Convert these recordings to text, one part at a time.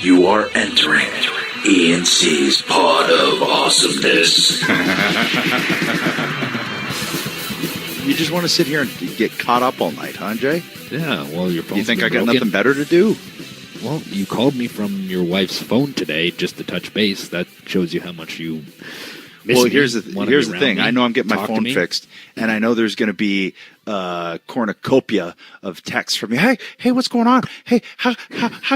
You are entering E&C's Pod of Awesomeness. You just want to sit here and get caught up all night, huh, Jay? Yeah, well, your phone. You think I got nothing better to do? Well, you called me from your wife's phone today just to touch base. That shows you how much you miss Well, me, here's the thing. Me, I know I'm getting my talk to phone me. fixed, and I know there's going to be a cornucopia of texts from you. Hey, what's going on? Hey, how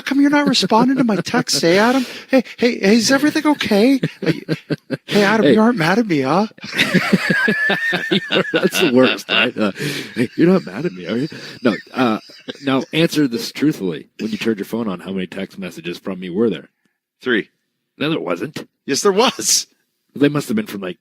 come you're not responding to my texts? Hey, Adam. Hey, is everything okay? Hey, Adam, you aren't mad at me, huh? That's the worst, right? Hey, you're not mad at me, are you? No. Now, answer this truthfully. When you turned your phone on, how many text messages from me were there? 3. No, there wasn't. Yes, there was. They must have been from like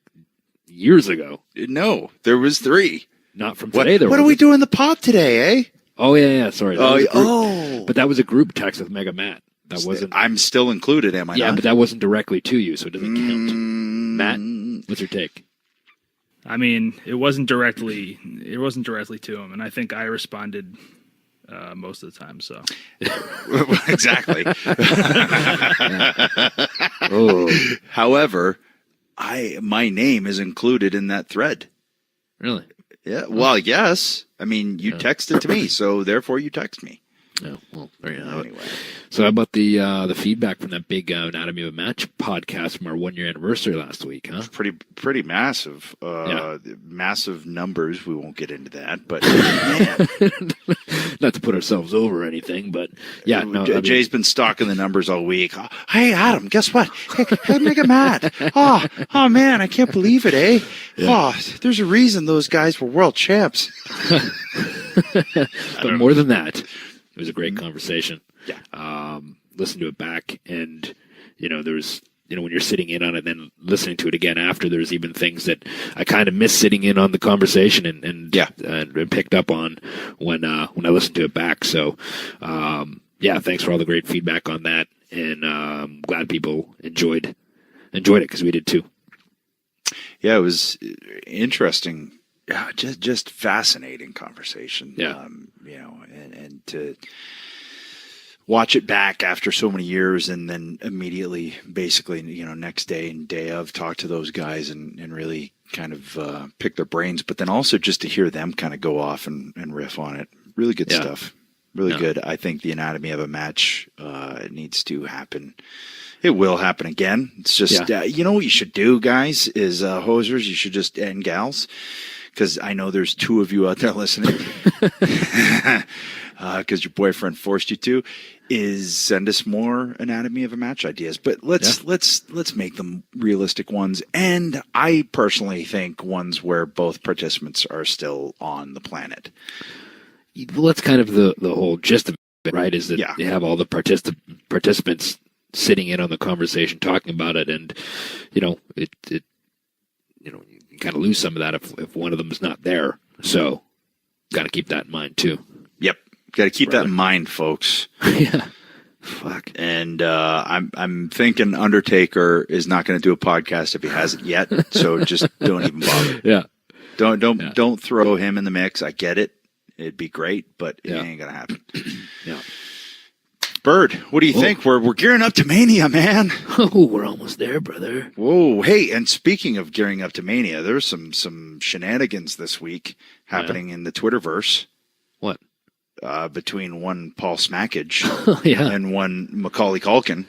years ago. No, there was 3. Not from today. What are we doing in the pod today, eh? Oh yeah. Sorry. Oh. But that was a group text with Mega Matt. That wasn't. I'm still included, am I? Yeah, not? but that wasn't directly to you, so it doesn't count. Matt, what's your take? I mean, it wasn't directly to him, and I think I responded most of the time. So exactly. Oh. However, my name is included in that thread. Really? Yeah. Well, yes. I mean, you texted to me, so therefore you text me. Oh, well, there you have it. Anyway. So how about the feedback from that big Anatomy of a Match podcast from our 1-year anniversary last week, huh? Pretty massive. Yeah. Massive numbers. We won't get into that, but man. Not to put ourselves over or anything, but yeah. No, Jay's been stalking the numbers all week. Hey, Adam, guess what? Hey, Mega Matt. Oh, man, I can't believe it, eh? Yeah. Oh, there's a reason those guys were world champs. But more than that, it was a great conversation. Yeah. Listen to it back, and there's when you're sitting in on it, then listening to it again after, there's even things that I kind of miss sitting in on the conversation and picked up on when I listened to it back. So thanks for all the great feedback on that, and I'm glad people enjoyed it because we did too. Yeah, it was interesting. Yeah, just fascinating conversation. Yeah. And to watch it back after so many years, and then immediately, basically, next day and day of, talk to those guys and really kind of pick their brains, but then also just to hear them kind of go off and riff on it. Really good stuff. Really good. I think the Anatomy of a Match needs to happen. It will happen again. It's just, you know what you should do, guys, is hosers, you should just, and gals, because I know there's 2 of you out there listening, because your boyfriend forced you to, is send us more Anatomy of a Match ideas. But let's make them realistic ones. And I personally think ones where both participants are still on the planet. Well, that's kind of the whole gist of it, right? Is that you have all the participants sitting in on the conversation, talking about it, and you kind of lose some of that if one of them is not there. So, got to keep that in mind too. Yep, got to keep that in mind, folks. Yeah. Fuck. And I'm thinking Undertaker is not going to do a podcast if he hasn't yet. So just don't even bother. Yeah. Don't throw him in the mix. I get it. It'd be great, but it ain't gonna happen. Yeah. Bird, what do you think? We're gearing up to Mania, man. Oh, we're almost there, brother. Whoa, hey! And speaking of gearing up to Mania, there's some shenanigans this week happening in the Twitterverse. What? Between one Paul Smackage and one Macaulay Culkin.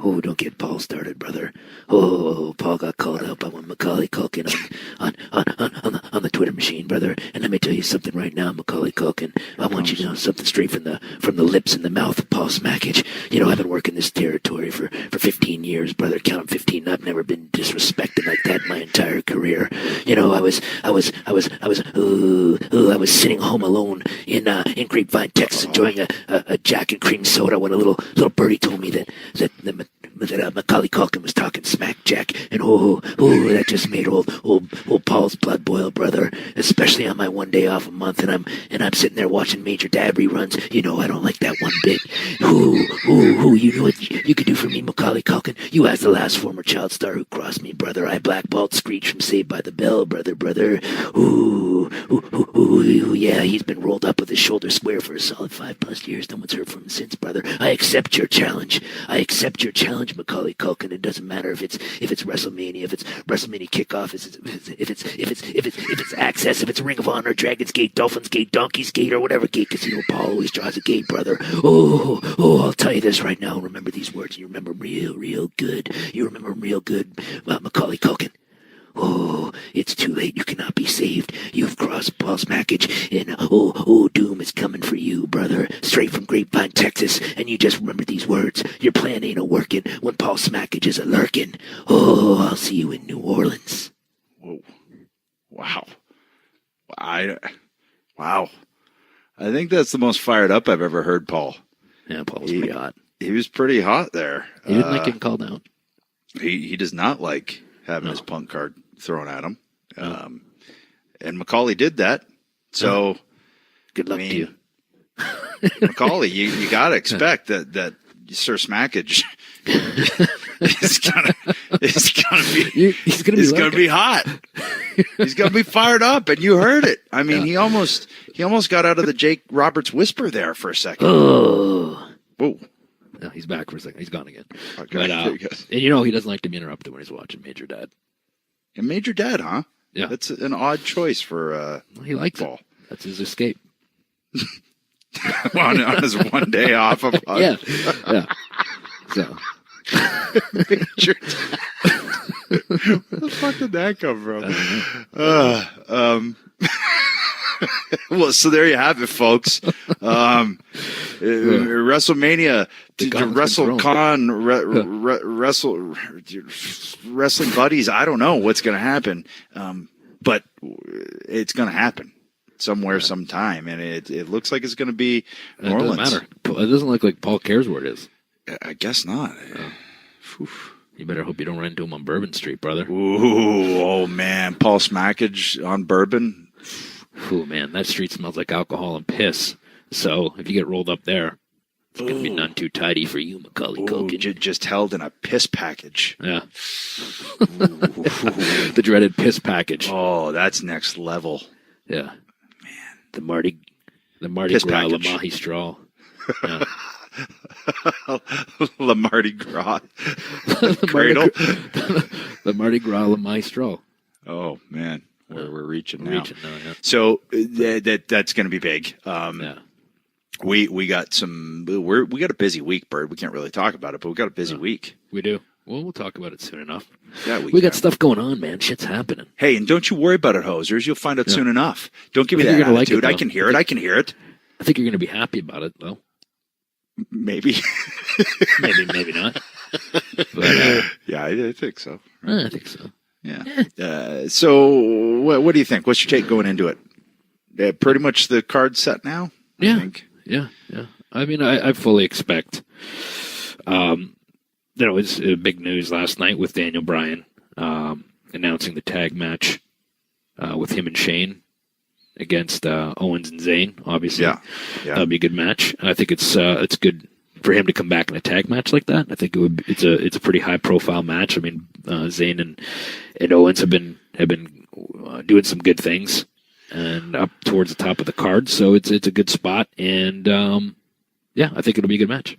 Oh, don't get Paul started, brother. Oh, Paul got called out by one Macaulay Culkin on the Twitter machine, brother. And let me tell you something right now, Macaulay Culkin. I want you to know something straight from the lips and the mouth of Paul Smackage. I've been working this territory for 15 years, brother. Count 'em 15. I've never been disrespected like that in my entire career. I was sitting home alone in Grapevine, Texas, enjoying a Jack and cream soda when a little birdie told me that that Macaulay Culkin was talking smack, Jack, and that just made old Paul's blood boil, brother. Especially on my one day off a month, and I'm sitting there watching Major Dad reruns. You know I don't like that one bit. You know what you could do for me, Macaulay Culkin? You as the last former child star who crossed me, brother. I blackballed Screech from Saved by the Bell, brother. Yeah, he's been rolled up with his shoulder square for a solid 5+ years. No one's heard from him since, brother. I accept your challenge. Macaulay Culkin. It doesn't matter if it's WrestleMania, if it's WrestleMania kickoff, if it's Access, if it's Ring of Honor, Dragon's Gate, Dolphin's Gate, Donkey's Gate, or whatever gate Casino Paul always draws a gate, brother. I'll tell you this right now. Remember these words. You remember real good. You remember real good, Macaulay Culkin. It's too late. You cannot be saved. You've crossed Paul Smackage, and doom is coming for you, brother. Straight from Grapevine, Texas. And you just remember these words. Your plan ain't a-working when Paul Smackage is a-lurking. I'll see you in New Orleans. Whoa. Wow. Wow. I think that's the most fired up I've ever heard Paul. Yeah, Paul was pretty hot. He was pretty hot there. He didn't like getting called out. He does not like having his punk card thrown at him. And Macaulay did that. So good luck to you. Macaulay, you got to expect that Sir Smackage is gonna be hot. He's gonna be fired up, and you heard it. I mean, he almost got out of the Jake Roberts whisper there for a second. Whoa. No, he's back for a second. He's gone again. Okay, but, and he doesn't like to be interrupted when he's watching Major Dad. And Major Dad, huh? Yeah. That's an odd choice for he likes Paul. It. That's his escape. on his one day off of yeah. So Major Dad. Where the fuck did that come from? Well, so there you have it, folks. WrestleMania, Wrestling Buddies. I don't know what's going to happen, but it's going to happen somewhere, sometime, and it looks like it's going to be New Orleans. It doesn't matter. It doesn't look like Paul cares where it is. I guess not. You better hope you don't run into him on Bourbon Street, brother. Ooh, oh man, Paul Smackage on Bourbon. Ooh, man, that street smells like alcohol and piss. So if you get rolled up there, it's going to be none too tidy for you, Macaulay Culkin. Just held in a piss package. Yeah. The dreaded piss package. Oh, that's next level. Yeah. Man. The Mardi Piss Gras package. Lamahi straw. Yeah. La Mardi Gras. The Cradle. The Mardi Gras Lamahi straw. Oh, man. We're reaching now. Yeah. So that's going to be big. Yeah. We got we got a busy week, Bird. We can't really talk about it, but we got a busy week. We do. Well, we'll talk about it soon enough. Yeah, we got stuff going on, man. Shit's happening. Hey, and don't you worry about it, hosers. You'll find out soon enough. Don't give me that attitude. I can hear it. I can hear it. I think you're going to be happy about it, though. Maybe. maybe not. But, yeah, I think so. I think so. Yeah. So, what do you think? What's your take going into it? Pretty much the card set now. Yeah. I think. Yeah. I mean, I fully expect. It was big news last night with Daniel Bryan announcing the tag match with him and Shane against Owens and Zayn. Obviously, that'll be a good match. And I think it's good for him to come back in a tag match like that. I think it's a pretty high profile match. I mean, Zayn and Owens have been doing some good things and up towards the top of the card, so it's a good spot. And I think it'll be a good match.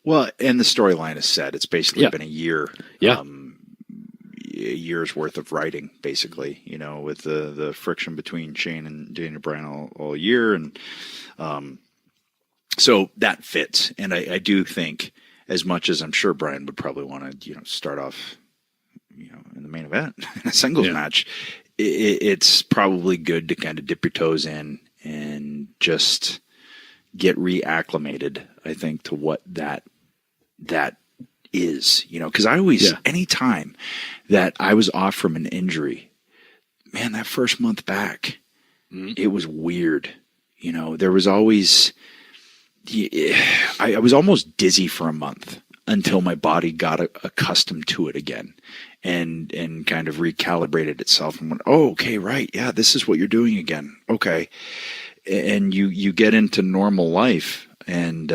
Well, and the storyline is set. It's basically been a year. Yeah. A year's worth of writing, basically, with the friction between Shane and Daniel Bryan all year. And so that fits. And I do think, as much as I'm sure Bryan would probably want to, start off, in the main event, in a singles match, it's probably good to kind of dip your toes in and just get reacclimated, I think, to what that is, because I always, anytime that I was off from an injury, man, that first month back, it was weird. There was always, I was almost dizzy for a month until my body got accustomed to it again and kind of recalibrated itself and went, oh, okay, right. Yeah, this is what you're doing again. Okay. And you get into normal life and,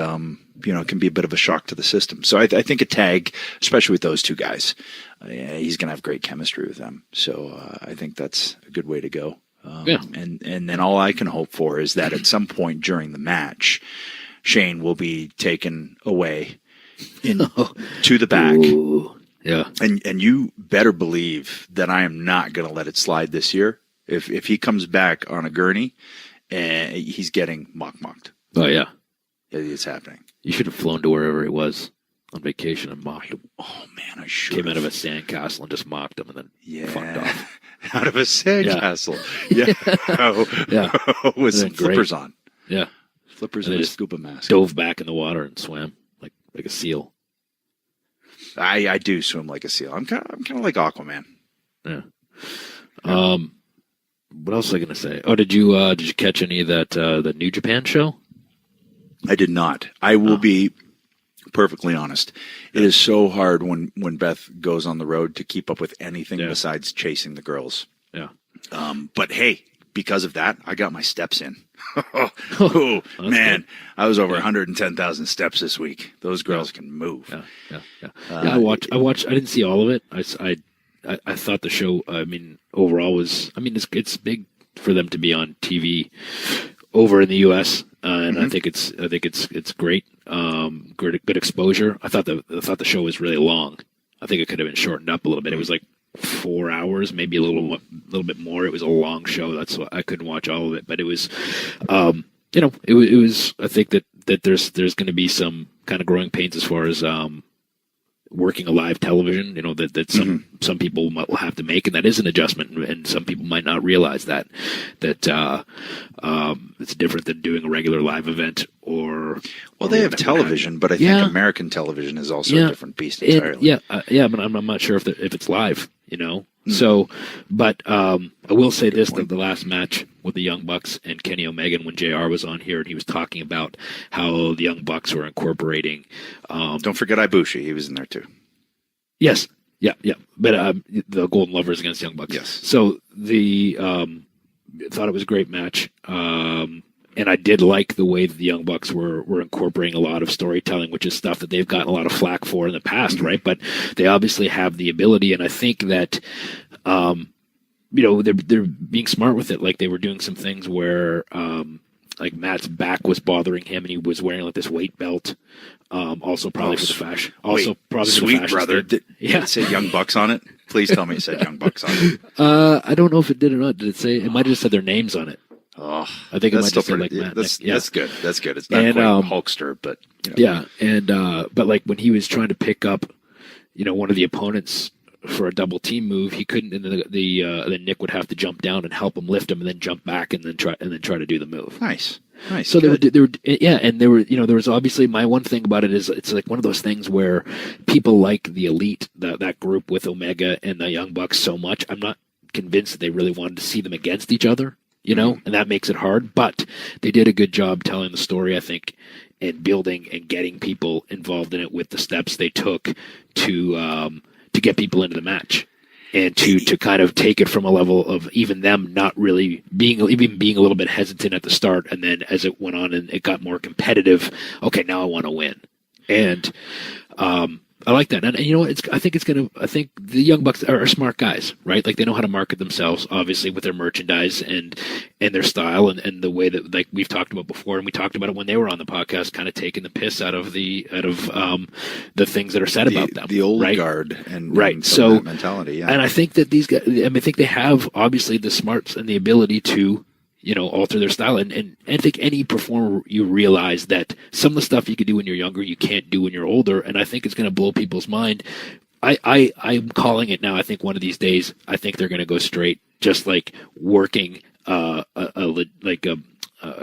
it can be a bit of a shock to the system. So I think a tag, especially with those two guys, he's going to have great chemistry with them. So I think that's a good way to go. And then all I can hope for is that at some point during the match, Shane will be taken away to the back. Ooh. Yeah. And you better believe that I am not going to let it slide this year. If he comes back on a gurney, he's getting mocked. Oh, yeah. It's happening. You should have flown to wherever he was on vacation and mocked him. Oh, man, I should Came out of a sandcastle and just mocked him and then fucked off. Out of a sandcastle. Yeah. With some flippers on. Yeah. Flippers and a scuba mask. Dove back in the water and swam like a seal. I do swim like a seal. I'm kind of like Aquaman. Yeah. What else was I going to say? Oh, did you catch any of that the New Japan show? I did not. I will be perfectly honest. It is so hard when Beth goes on the road to keep up with anything besides chasing the girls. Yeah. But hey, because of that, I got my steps in. Oh man, good. I was over 110,000 steps this week. Those girls can move. Yeah. I watched. I didn't see all of it. I thought the show. I mean, overall was. I mean, it's big for them to be on TV over in the U.S. And I think it's great. Good exposure. I thought the show was really long. I think it could have been shortened up a little bit. It was like 4 hours, maybe a little bit more. It was a long show. That's why I couldn't watch all of it. But it was, it was. I think that there's going to be some kind of growing pains as far as working a live television. That some people will have to make, and that is an adjustment. And some people might not realize that it's different than doing a regular live event or. Well, they have television, but I think American television is also a different beast entirely. But I'm not sure if it's live. So, but I will say this: that the last match with the Young Bucks and Kenny Omega, when JR was on here, and he was talking about how the Young Bucks were incorporating. Don't forget Ibushi; he was in there too. Yes, yeah. But the Golden Lovers against Young Bucks. Yes. So thought it was a great match. And I did like the way that the Young Bucks were incorporating a lot of storytelling, which is stuff that they've gotten a lot of flack for in the past, right? But they obviously have the ability, and I think that, they're being smart with it. Like they were doing some things where, like Matt's back was bothering him, and he was wearing like this weight belt. Also probably for the fashion. Also probably sweet for the brother. Did it say Young Bucks on it? Please tell me it said Young Bucks on it. I don't know if it did or not. Did it say? It might have just said their names on it. Oh, I think it might just say like Matt. That's good. That's good. It's not quite Hulkster, but but like when he was trying to pick up, one of the opponents for a double team move, he couldn't, and then Nick would have to jump down and help him lift him, and then jump back and then try to do the move. Nice. So they were, and there was obviously, my one thing about it is it's like one of those things where people like the Elite, that group with Omega and the Young Bucks so much. I'm not convinced that they really wanted to see them against each other. And that makes it hard, but they did a good job telling the story, I think, and building and getting people involved in it with the steps they took to get people into the match and to kind of take it from a level of even them not really being a little bit hesitant at the start. And then as it went on and it got more competitive, okay, now I want to win. And, I like that, and I think the Young Bucks are smart guys, right? Like they know how to market themselves, obviously, with their merchandise and their style and the way that, like we've talked about before, and we talked about it when they were on the podcast, kind of taking the piss out of the things that are said about them, the old right? guard, and so that mentality, yeah. And I think that these guys, I think they have obviously the smarts and the ability to. Alter their style. And I think any performer, you realize that some of the stuff you can do when you're younger, you can't do when you're older. And I think it's going to blow people's mind. I'm calling it now. I think one of these days, I think they're going to go straight, just like working a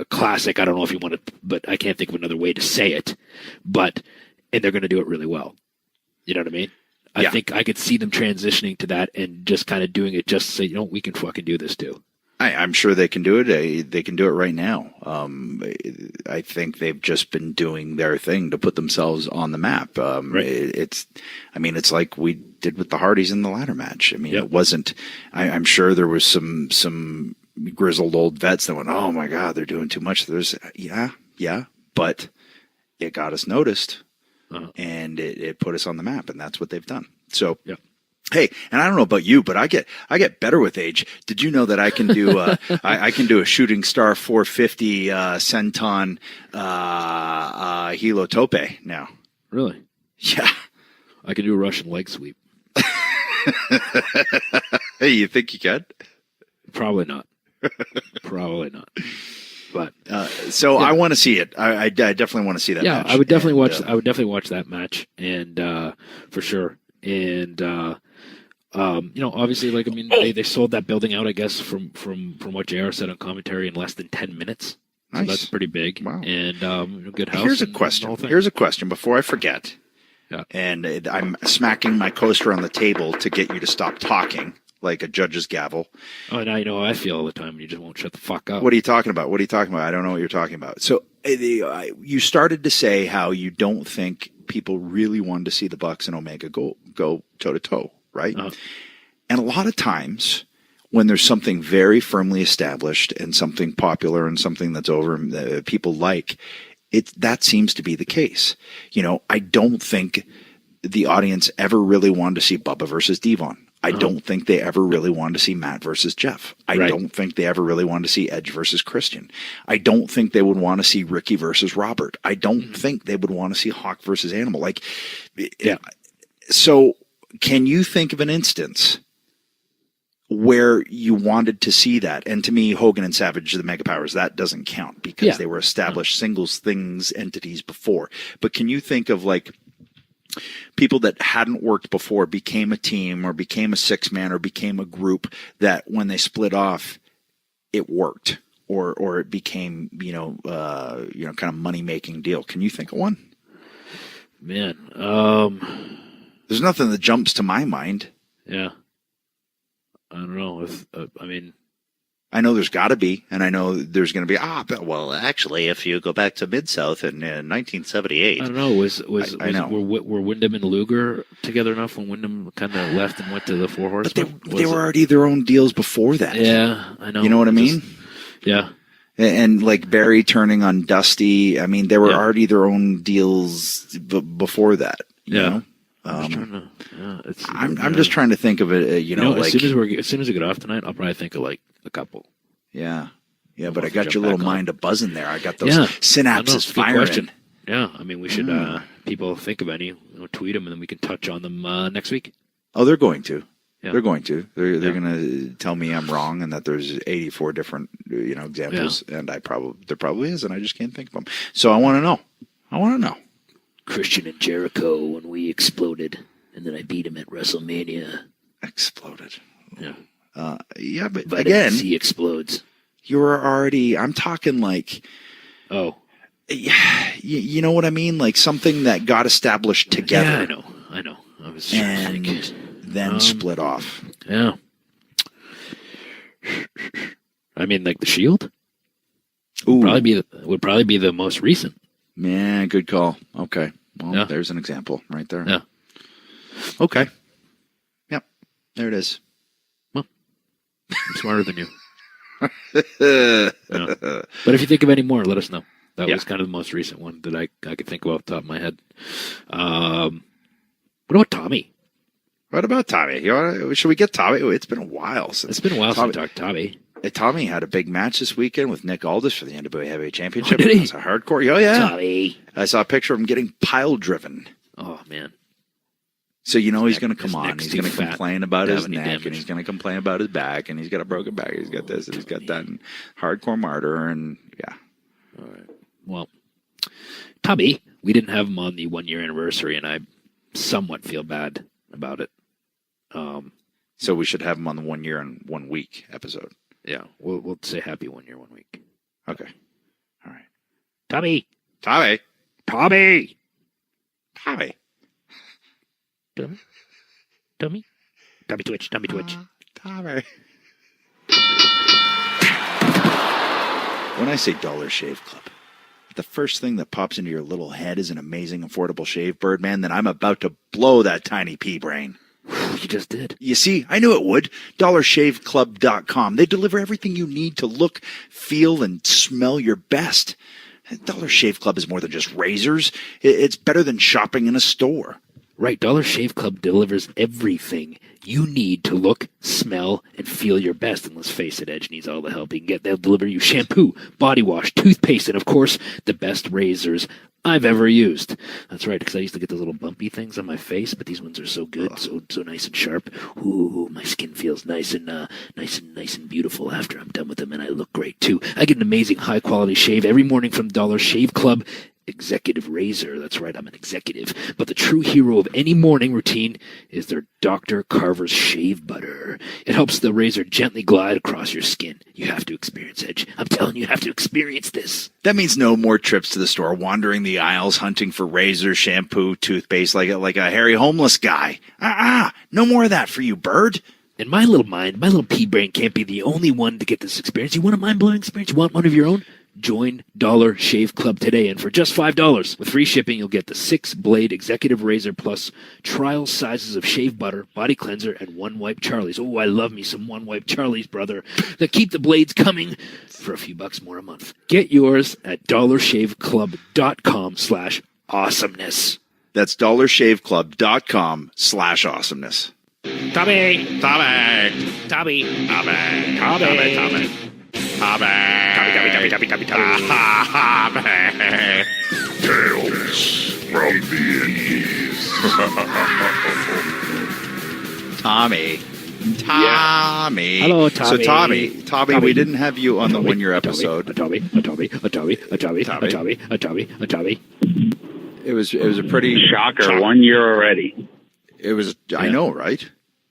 classic. I don't know if you want to, but I can't think of another way to say it. And they're going to do it really well. You know what I mean? I think I could see them transitioning to that and just kind of doing it just to say, we can fucking do this too. I'm sure they can do it. They can do it right now. I think they've just been doing their thing to put themselves on the map. Right. It's like we did with the Hardys in the ladder match. I mean, Yep. it wasn't. I'm sure there was some grizzled old vets that went, "Oh my God, they're doing too much." There's yeah, but it got us noticed, and it put us on the map, and that's what they've done. So. Yep. Hey, and I don't know about you, but I get better with age. Did you know that I can do I can do a shooting star 450 senton hilo tope now? Really? Yeah. I can do a Russian leg sweep. Hey, you think you can? Probably not. Probably not. But so yeah. I want to see it. I definitely want to see that. Yeah, match. I would definitely watch. I would definitely watch that match, and for sure. And obviously, like, I mean, they sold that building out, I guess, from what JR said on commentary, in less than 10 minutes. So nice. That's pretty big. Wow. And good house. Here's a question. Here's a question before I forget. Yeah. And I'm smacking my coaster on the table to get you to stop talking like a judge's gavel. Oh, now you know how I feel all the time. You just won't shut the fuck up. What are you talking about? What are you talking about? I don't know what you're talking about. So you started to say how you don't think people really wanted to see the Bucks and Omega go toe to toe, right? And a lot of times when there's something very firmly established and something popular and something that's over that people like, that seems to be the case. I don't think the audience ever really wanted to see Bubba versus Devon. I don't think they ever really wanted to see Matt versus Jeff. I don't think they ever really wanted to see Edge versus Christian. I don't think they would want to see Ricky versus Robert. I don't think they would want to see Hawk versus Animal. So can you think of an instance where you wanted to see that? And to me, Hogan and Savage, the Mega Powers, that doesn't count because they were established singles entities before. But can you think of people that hadn't worked before became a team or became a six-man or became a group that when they split off, it worked or it became, kind of money-making deal. Can you think of one? Man. There's nothing that jumps to my mind. Yeah. I don't know. I know there's got to be, and I know there's going to be. Well, actually, if you go back to Mid-South in 1978, I don't know. Were Wyndham and Luger together enough when Wyndham kind of left and went to the Four Horsemen? But they were already their own deals before that. Yeah, I know. You know what I mean? Yeah. And like Barry turning on Dusty, I mean, they were already their own deals before that. You know? I'm just trying to think of it. As soon as we get off tonight, I'll probably think of like a couple. Yeah, but I got your little mind a buzzing there. I got those synapses firing. Yeah, I mean, we should people think of any, tweet them, and then we can touch on them next week. Oh, they're going to. Yeah. They're going to. They're going to tell me I'm wrong and that there's 84 different examples, and there probably is, and I just can't think of them. So I want to know. Christian and Jericho when we exploded, and then I beat him at WrestleMania. Exploded. Yeah. But Vitamin again, C explodes. You were already. I'm talking like. Oh. You know what I mean? Like something that got established together. Yeah, I know. I was trying to think. Then split off. Yeah. I mean, like the Shield. Ooh. Would probably be the most recent. Yeah, good call. Okay. Well, there's an example right there. Yeah. Okay. Yep. There it is. Well, I'm smarter than you. Yeah. But if you think of any more, let us know. That was kind of the most recent one that I could think of off the top of my head. What about Tommy? What about Tommy? Should we get Tommy? It's been a while since. It's been a while since we talked Tommy. Tommy had a big match this weekend with Nick Aldis for the NWA Heavyweight Championship. Oh, did he? It was a hardcore. Oh, yeah. Tommy. I saw a picture of him getting pile driven. Oh, man. So he's going to come on. He's going to fat. complain about his neck, damage. and he's going to complain about his back, and he's got a broken back. He's got this, and he's got that, and hardcore martyr, and yeah. All right. Well, Tommy, we didn't have him on the 1 year anniversary, and I somewhat feel bad about it. So we should have him on the 1 year and 1 week episode. Yeah, we'll say happy 1 year, 1 week. Okay. All right. Tommy. Tommy. Tommy. Tommy. Tommy. Tommy. Tommy Twitch. Tommy Twitch. Tommy. When I say Dollar Shave Club, the first thing that pops into your little head is an amazing, affordable shave, Birdman, then I'm about to blow that tiny pea brain. You just did. You see, I knew it would. DollarShaveClub.com. They deliver everything you need to look, feel, and smell your best. Dollar Shave Club is more than just razors. It's better than shopping in a store. Right, Dollar Shave Club delivers everything you need to look, smell, and feel your best. And let's face it, Edge needs all the help he can get. They'll deliver you shampoo, body wash, toothpaste, and of course, the best razors I've ever used. That's right, because I used to get those little bumpy things on my face, but these ones are so good, so nice and sharp. Ooh, my skin feels nice and beautiful after I'm done with them, and I look great too. I get an amazing high quality shave every morning from Dollar Shave Club Executive Razor. That's right, I'm an executive. But the true hero of any morning routine is their Dr. Carver's Shave Butter. It helps the razor gently glide across your skin. You have to experience Edge. I'm telling you have to experience this. That means no more trips to the store, wandering the aisles, hunting for razor, shampoo, toothpaste like a hairy homeless guy. No more of that for you, Bird. And my little mind, my little pea brain can't be the only one to get this experience. You want a mind-blowing experience? You want one of your own? Join Dollar Shave Club today, and for just $5 with free shipping, you'll get the 6-blade executive razor plus trial sizes of shave butter, body cleanser, and one-wipe Charlies. Oh, I love me some one-wipe Charlies, brother. That keep the blades coming for a few bucks more a month. Get yours at dollarshaveclub.com/awesomeness. That's dollarshaveclub.com/awesomeness. Tommy. Tales from the Indies. Tommy. Hello, Tommy. So Tommy, we didn't have you on the 1-year episode. Tommy. It was a pretty shocker. 1 year already. It was, I know, right?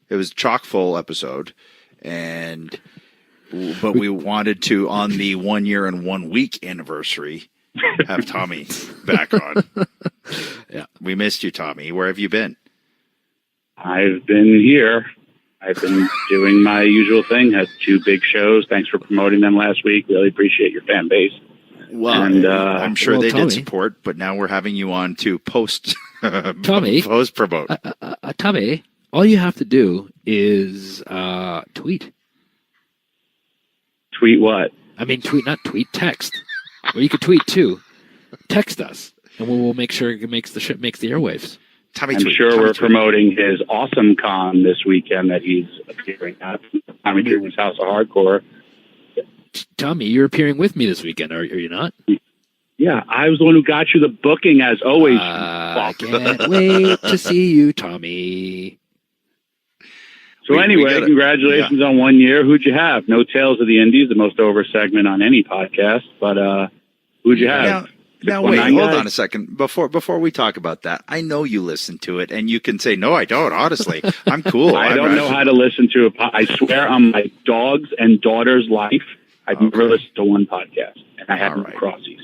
It was a chock-full episode, but we wanted to, on the 1 year and 1 week anniversary, have Tommy back on. Yeah, we missed you, Tommy. Where have you been? I've been here. I've been doing my usual thing. Had 2 big shows. Thanks for promoting them last week. Really appreciate your fan base. Well, and, I'm sure they did support, but now we're having you on to post promote. Tommy, all you have to do is tweet. Tweet what? I mean, text. Or you could tweet too. Text us, and we'll make sure it makes the airwaves. I'm sure we're promoting his Awesome Con this weekend that he's appearing at. Tommy Dreamer's House of Hardcore. Tommy, you're appearing with me this weekend, are you not? Yeah, I was the one who got you the booking, as always. I can't wait to see you, Tommy. So anyway, congratulations on 1 year. Who'd you have? No Tales of the Indies, the most over segment on any podcast, but who'd you have? Now wait, hold on a second. Before we talk about that, I know you listen to it, and you can say, no, I don't, honestly. I'm cool. I don't know how to listen to it. I swear on my dog's and daughter's life, I've never listened to one podcast, and I have no crossies.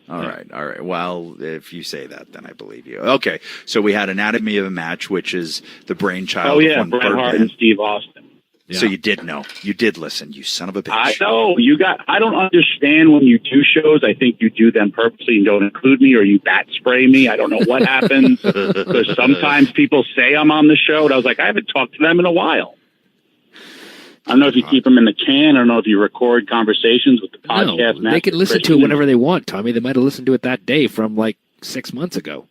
All right. Well, if you say that, then I believe you. Okay, so we had Anatomy of a Match, which is the brainchild of one Bret Hart and Steve Austin. Yeah. So you did know. You did listen, you son of a bitch. I know. I don't understand when you do shows. I think you do them purposely and don't include me, or you bat spray me. I don't know what happens. Because sometimes people say I'm on the show, and I was like, I haven't talked to them in a while. I don't know if you keep them in the can. I don't know if you record conversations with the podcast. No, they can listen to it whenever they want, Tommy. They might have listened to it that day from like 6 months ago.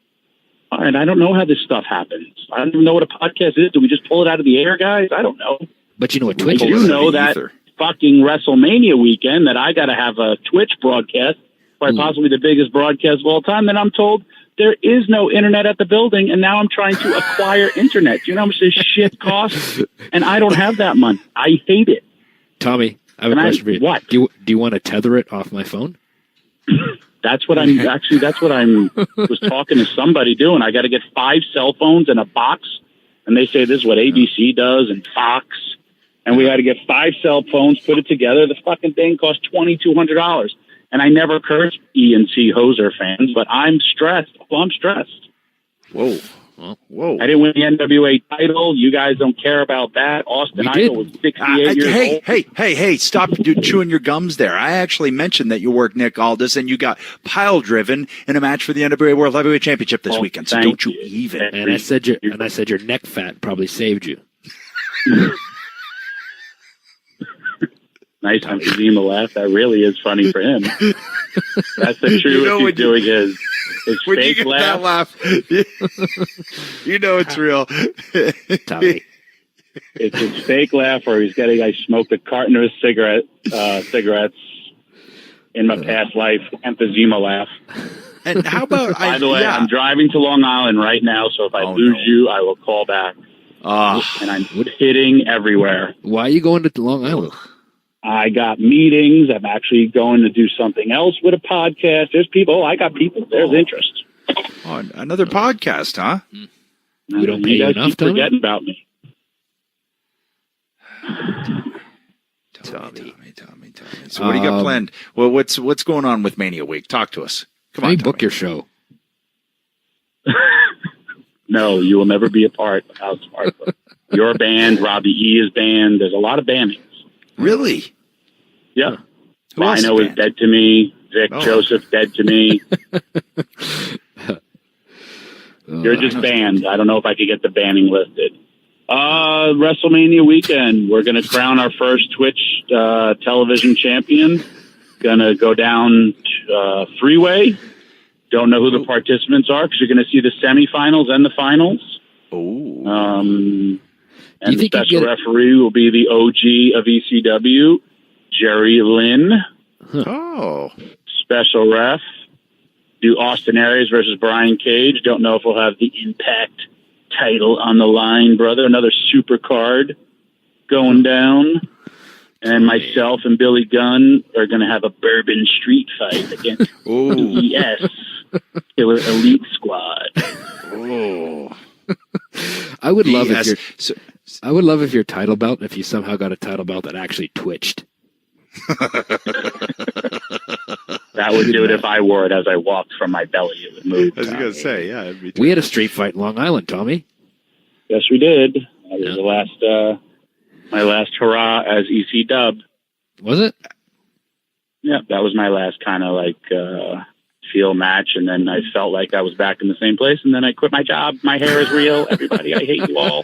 All right, I don't know how this stuff happens. I don't even know what a podcast is. Do we just pull it out of the air, guys? I don't know. But you know what Twitch is? I do know that fucking WrestleMania weekend that I got to have a Twitch broadcast, quite possibly the biggest broadcast of all time. Then I'm told there is no internet at the building, and now I'm trying to acquire internet. Do you know how much this shit costs? And I don't have that money. I hate it. Tommy, I have a question for you. What? Do you want to tether it off my phone? That's what I'm was talking to somebody doing. I got to get 5 cell phones in a box, and they say this is what ABC does and Fox. And we had to get 5 cell phones, put it together. The fucking thing cost $2,200. And I never curse E&C Hoser fans, but I'm stressed. Well, I'm stressed. Whoa. Well, Whoa. I didn't win the NWA title. You guys don't care about that. Austin Idol was 68 years old. Hey, stop chewing your gums there. I actually mentioned that you worked Nick Aldis and you got pile-driven in a match for the NWA World Heavyweight Championship this weekend, so don't you even. And I said your neck fat probably saved you. Nice emphysema laugh. That really is funny for him. That's the truth. He's doing his when fake you get laugh. that laugh, you know it's real. Tommy. It's his fake laugh, or he's getting. I smoked a carton of cigarettes in my past life. Emphysema laugh. And how about? By the way, I'm driving to Long Island right now, so if I lose you, I will call back. And I'm hitting everywhere. Why are you going to Long Island? I got meetings. I'm actually going to do something else with a podcast. There's people. I got people. There's interest. Oh, another podcast, huh? We don't pay you guys enough, keep forgetting about me. Tommy. So what do you got planned? Well, what's going on with Mania Week? Talk to us. Come on, book your show. No, you will never be a part of House of Hardcore. Your band, Robbie E is banned. There's a lot of bannings. Really? Yeah. Who else Rhino is dead to me. Vic Joseph dead to me. You're just banned. I don't know if I could get the banning listed. WrestleMania weekend. We're going to crown our first Twitch television champion. Going to go down freeway. Don't know who the participants are because you're going to see the semifinals and the finals. Oh. And the special referee will be the OG of ECW, Jerry Lynn. Oh. Special ref. Do Austin Aries versus Brian Cage. Don't know if we'll have the Impact title on the line, brother. Another super card going down. And myself and Billy Gunn are going to have a Bourbon Street fight against ES, Killer Elite Squad. Oh. I would love if your title belt, if you somehow got a title belt that actually twitched. That would do it if I wore it as I walked from my belly. It would move. I was going to say, yeah. It'd be we had a street fight in Long Island, Tommy. Yes, we did. That was the last, my last hurrah as EC Dub. Was it? Yeah, that was my last kind of like feel match, and then I felt like I was back in the same place, and then I quit my job. My hair is real. Everybody, I hate you all.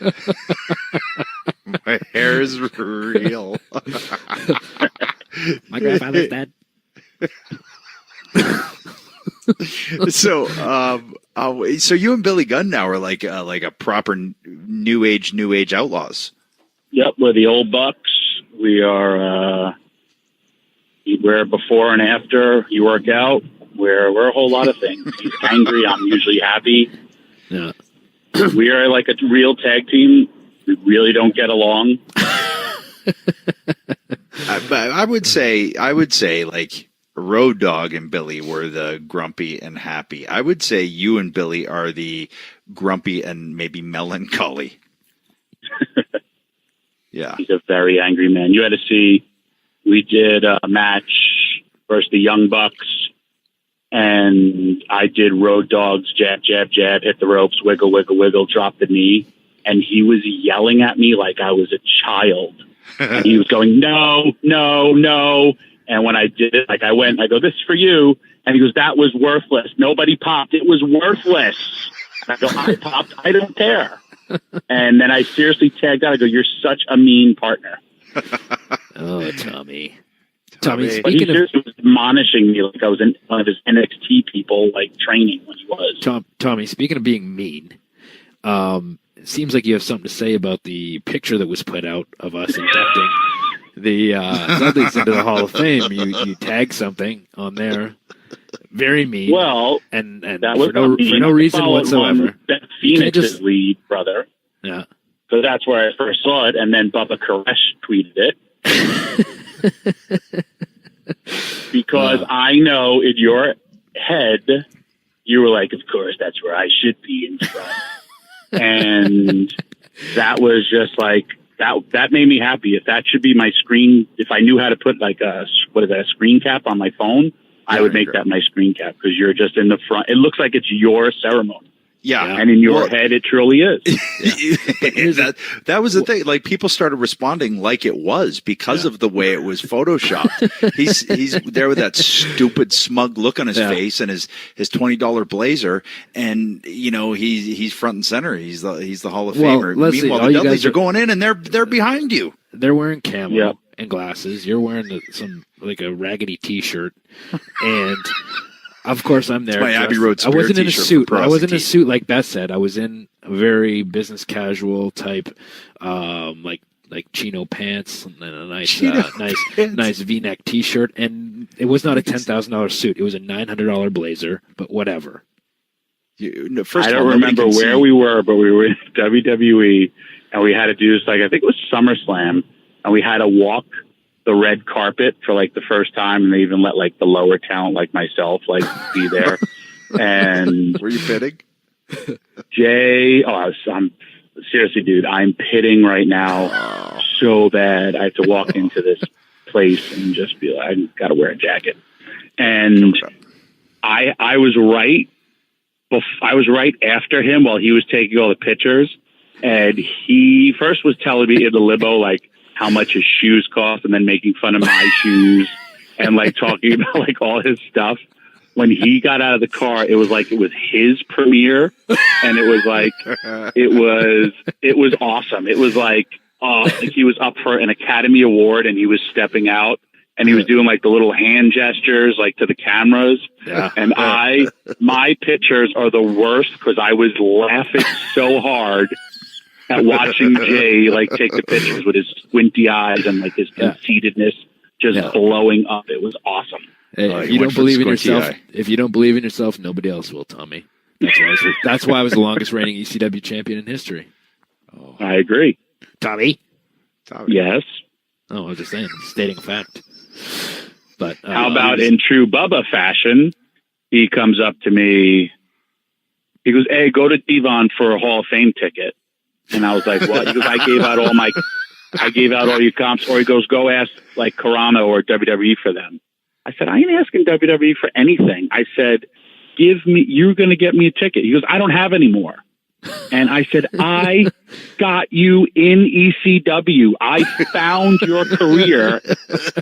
My hair is real. My grandfather's dead. So you and Billy Gunn now are like a proper new age outlaws. Yep, we're the old bucks. We are. We're before and after. You work out. We're a whole lot of things. He's angry. I'm usually happy. Yeah. We are like a real tag team. We really don't get along. But I would say like Road Dogg and Billy were the grumpy and happy. I would say you and Billy are the grumpy and maybe melancholy. Yeah. He's a very angry man. You had to see, we did a match versus the Young Bucks, and I did Road Dogg's jab, jab, jab, hit the ropes, wiggle, wiggle, wiggle, drop the knee, and he was yelling at me like I was a child. And he was going, no, no, no. And when I did it, like I go, this is for you. And he goes, that was worthless. Nobody popped. It was worthless. And I go, I popped. I don't care. And then I seriously tagged out. I go, you're such a mean partner. Oh, Tommy. But he just was admonishing me like I was one of his NXT people, like training when he was. Tommy, speaking of being mean, it seems like you have something to say about the picture that was put out of us inducting the Dudleys into the Hall of Fame. You tagged something on there. Very mean. Well, and that was for no reason whatsoever. Beth Phoenix's lead, brother. Yeah. So that's where I first saw it, and then Bubba Koresh tweeted it. Because I know in your head, you were like, of course, that's where I should be in front. And that was just like, that made me happy. If that should be my screen, if I knew how to put like a screen cap on my phone, I would make that my screen cap because you're just in the front. It looks like it's your ceremony. Yeah. And in your head, it truly is. That was the thing. Like, people started responding like it was because of the way it was photoshopped. He's there with that stupid smug look on his face and his $20 blazer, and he's front and center. He's the Hall of Famer. Meanwhile, the Dudleys are going in and they're behind you. They're wearing camo and glasses. You're wearing like a raggedy T-shirt, and of course I'm there. My Abbey Road I wasn't in a suit. I wasn't in a suit like Beth said. I was in a very business casual type, like chino pants and a nice V-neck T-shirt, and it was not a $10,000 suit. It was a $900 blazer, but whatever. I don't remember where we were, but we were in WWE, and we had to do this, I think it was SummerSlam, and we had to walk the red carpet for the first time, and they even let the lower talent like myself be there. And were you pitting? Jay, I'm seriously, dude, I'm pitting right now so bad. I have to walk into this place and just be like, I got to wear a jacket. And I was right. I was right after him while he was taking all the pictures, and he first was telling me in the limo how much his shoes cost, and then making fun of my shoes and talking about all his stuff. When he got out of the car, it was it was his premiere, and it was it was awesome. It was he was up for an Academy Award, and he was stepping out, and he was doing the little hand gestures to the cameras. Yeah. And my pictures are the worst because I was laughing so hard at watching Jay take the pictures with his squinty eyes and his conceitedness just blowing up. It was awesome. Hey, if you don't believe in yourself, nobody else will, Tommy. That's why I was the longest reigning ECW champion in history. Oh. I agree. Tommy? Yes. Oh, I was just saying, stating a fact. But how about in true Bubba fashion, he comes up to me, he goes, "Hey, go to Devon for a Hall of Fame ticket." And I was like, "What?" He goes, I gave out all your comps. Or he goes, "Go ask Carano or WWE for them." I said, "I ain't asking WWE for anything." I said, "You're going to get me a ticket." He goes, "I don't have any more." And I said, "I got you in ECW. I found your career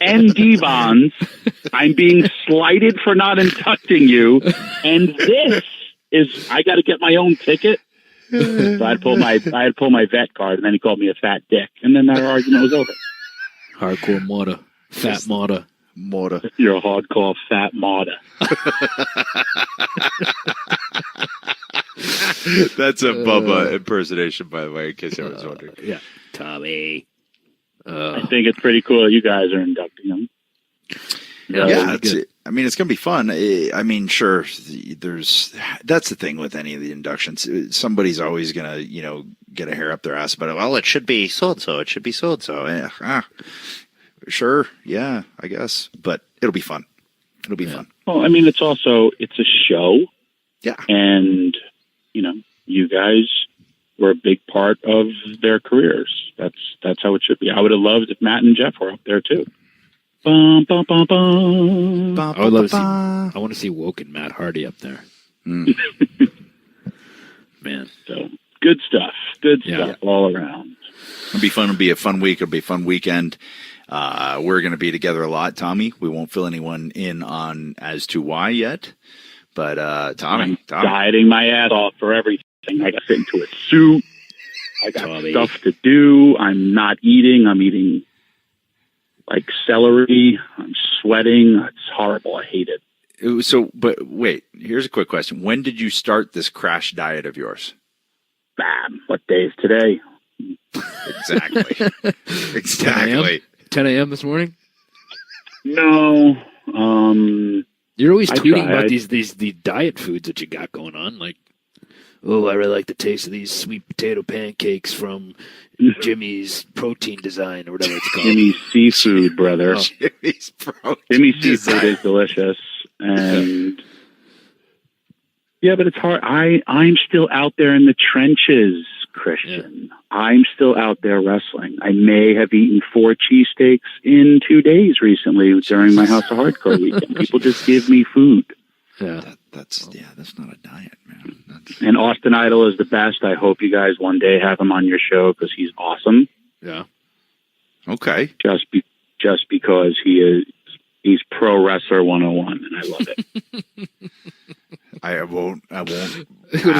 and Devon's. I'm being slighted for not inducting you. And I got to get my own ticket." So I'd pull my vet card, and then he called me a fat dick. And then our argument was over. Hardcore Morta. Fat Morta. You're a hardcore fat Morta. That's a Bubba impersonation, by the way, in case I was wondering. Yeah. Tommy. I think it's pretty cool that you guys are inducting him. It's going to be fun. Sure, that's the thing with any of the inductions. Somebody's always going to, get a hair up their ass about it. Well, it should be so-and-so. It should be so-and-so. Sure. Yeah, I guess. But it'll be fun. It'll be fun. Well, it's a show. Yeah. And, you guys were a big part of their careers. That's how it should be. I would have loved if Matt and Jeff were up there too. Bum, bum, bum, bum. I would love to see. I want to see Woken Matt Hardy up there. Mm. Man, so good stuff. Good stuff all around. It'll be fun. It'll be a fun week. It'll be a fun weekend. We're going to be together a lot, Tommy. We won't fill anyone in on as to why yet, but Tommy, dieting my ass off for everything. I got to fit into a suit. I got stuff to do. I'm not eating. I'm eating celery. I'm sweating. It's horrible. I hate it. So, but wait, here's a quick question. When did you start this crash diet of yours? Bam. What day is today? Exactly. 10 a.m. this morning? No. You're always tweeting about these diet foods that you got going on. I really like the taste of these sweet potato pancakes from Jimmy's Protein Design or whatever it's called. Jimmy's Seafood, brother. Jimmy's Protein Jimmy's Seafood is delicious. And but it's hard. I'm still out there in the trenches, Christian. Yeah. I'm still out there wrestling. I may have eaten 4 cheesesteaks in 2 days recently during my House of Hardcore weekend. People just give me food. Yeah. That's not a diet, man. And Austin Idol is the best. I hope you guys one day have him on your show because he's awesome. Yeah. Okay. Just because he's pro wrestler 101, and I love it. I won't ask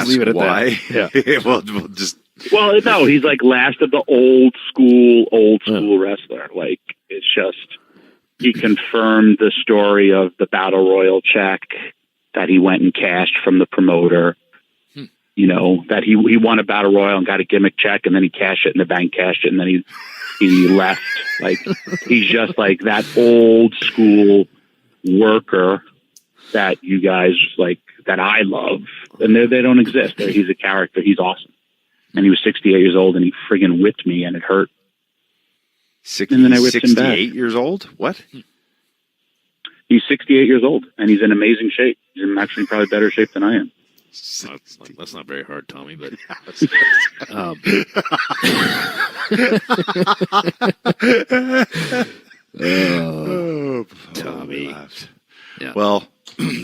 leave it at why. that. Yeah. we'll just. Well, no, he's like last of the old school wrestler. Like, it's just, he confirmed the story of the Battle Royal check that he went and cashed from the promoter. You know, that he won a Battle Royal and got a gimmick check, and then he cashed it in the bank, and then he left. Like, he's just like that old school worker that you guys like, that I love, and they don't exist. He's a character. He's awesome. And he was 68 years old, and he friggin' whipped me, and it hurt. And then I whipped him back. 68 years old? What? He's 68 years old, and he's in amazing shape. He's in actually probably better shape than I am. That's not very hard, Tommy, but Tommy. Yeah. Well,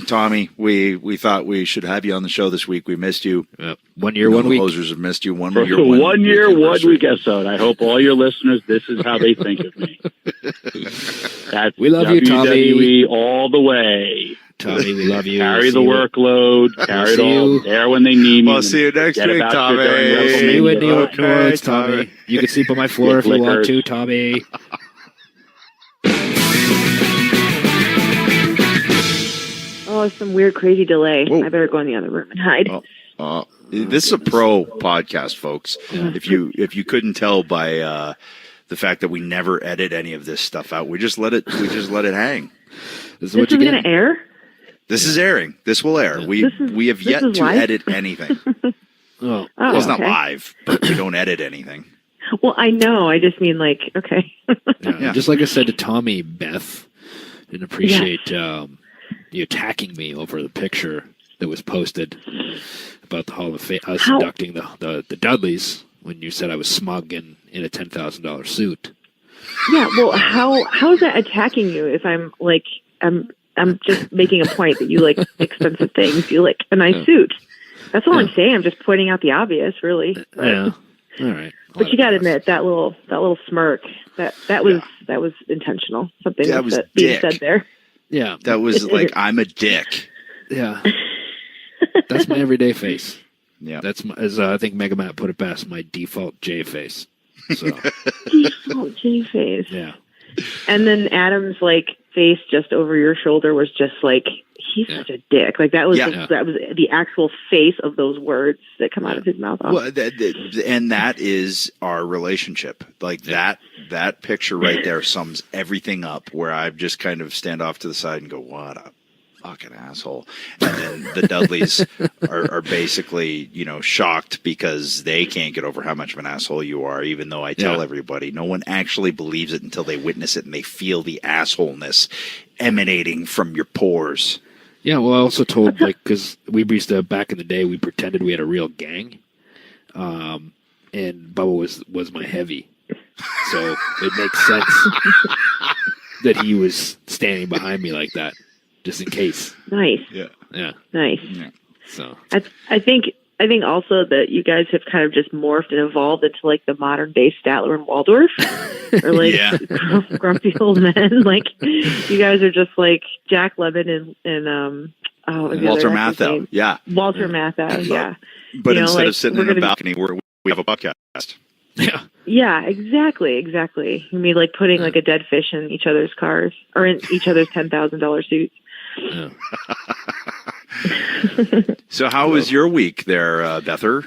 Tommy, we thought we should have you on the show this week. We missed you. 1 year, 1 week. Hosers have missed you. 1 year, year, 1 year, 1 week episode. I hope all your listeners, this is how they think of me. That's we love WWE you, Tommy. All the way. Tommy, we love you. Carry the workload. Carry it all. There when they need me. We'll see you next week, Tommy. See you in New Orleans, Tommy. You can sleep on my floor if you want to, Tommy. Oh, some weird, crazy delay. Whoa. I better go in the other room and hide. This is a pro podcast, folks. Yeah. If you couldn't tell by the fact that we never edit any of this stuff out, we just let it hang. This is going to air? This is airing. This will air. We have yet to live? edit anything. Well, it's not live, but we don't edit anything. Well, I know. I just mean like, okay. Yeah. Just like I said to Tommy, Beth, didn't appreciate you attacking me over the picture that was posted about the Hall of Fame, us inducting the Dudleys when you said I was smug in a $10,000 suit. Yeah, well, how is that attacking you if I'm like, I'm just making a point that you like expensive things, you like a nice suit. That's all I'm saying. I'm just pointing out the obvious, really. But, yeah. All right. But you got to admit that little smirk that was intentional. Something was being said there. Yeah, that was like, I'm a dick. Yeah, that's my everyday face. Yeah, that's as I think Mega Matt put it best, my default J face. So. Default J face. Yeah, and then Adam's like face just over your shoulder was just like, he's such a dick. Like that was that was the actual face of those words that come out of his mouth. Well, and that is our relationship. Like that picture right there sums everything up. Where I just kind of stand off to the side and go, "What a fucking asshole!" And then the Dudleys are basically, shocked because they can't get over how much of an asshole you are. Even though I tell everybody, no one actually believes it until they witness it and they feel the assholeness emanating from your pores. Yeah, well, I also told, because we used to, back in the day, we pretended we had a real gang, and Bubba was my heavy, so it makes sense that he was standing behind me like that, just in case. Nice. Yeah. Nice. Yeah. So I think also that you guys have kind of just morphed and evolved into like the modern day Statler and Waldorf, or like grumpy old men. Like you guys are just like Jack Lemmon and Walter Matthau. Yeah, Walter Matthau. Yeah, but instead of sitting in a balcony, we have a podcast. Yeah. Yeah, exactly. You mean like putting like a dead fish in each other's cars or in each other's $10,000 suits. Yeah. So how was your week there, Bether?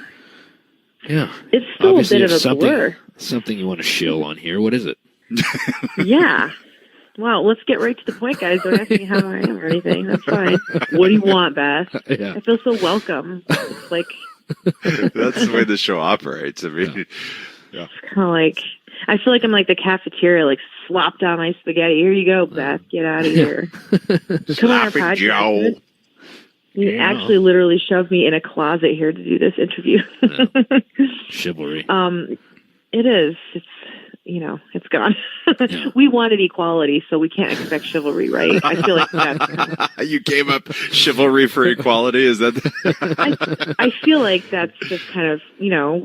Yeah. It's still obviously a bit of a blur. Something you want to shill on here. What is it? Yeah. Well, let's get right to the point, guys. Don't ask me how I am or anything. That's fine. What do you want, Beth? Yeah. I feel so welcome. It's like... That's the way the show operates. I mean, It's kind of like... I feel like I'm like the cafeteria, like slop down my spaghetti. Here you go, Beth. Get out of here. Come on, Sloppy Joe. You actually literally shoved me in a closet here to do this interview. Chivalry. It is. it's gone. We wanted equality, so we can't expect chivalry, right? I feel like that's you gave up chivalry for equality. Is that? I feel like that's just kind of,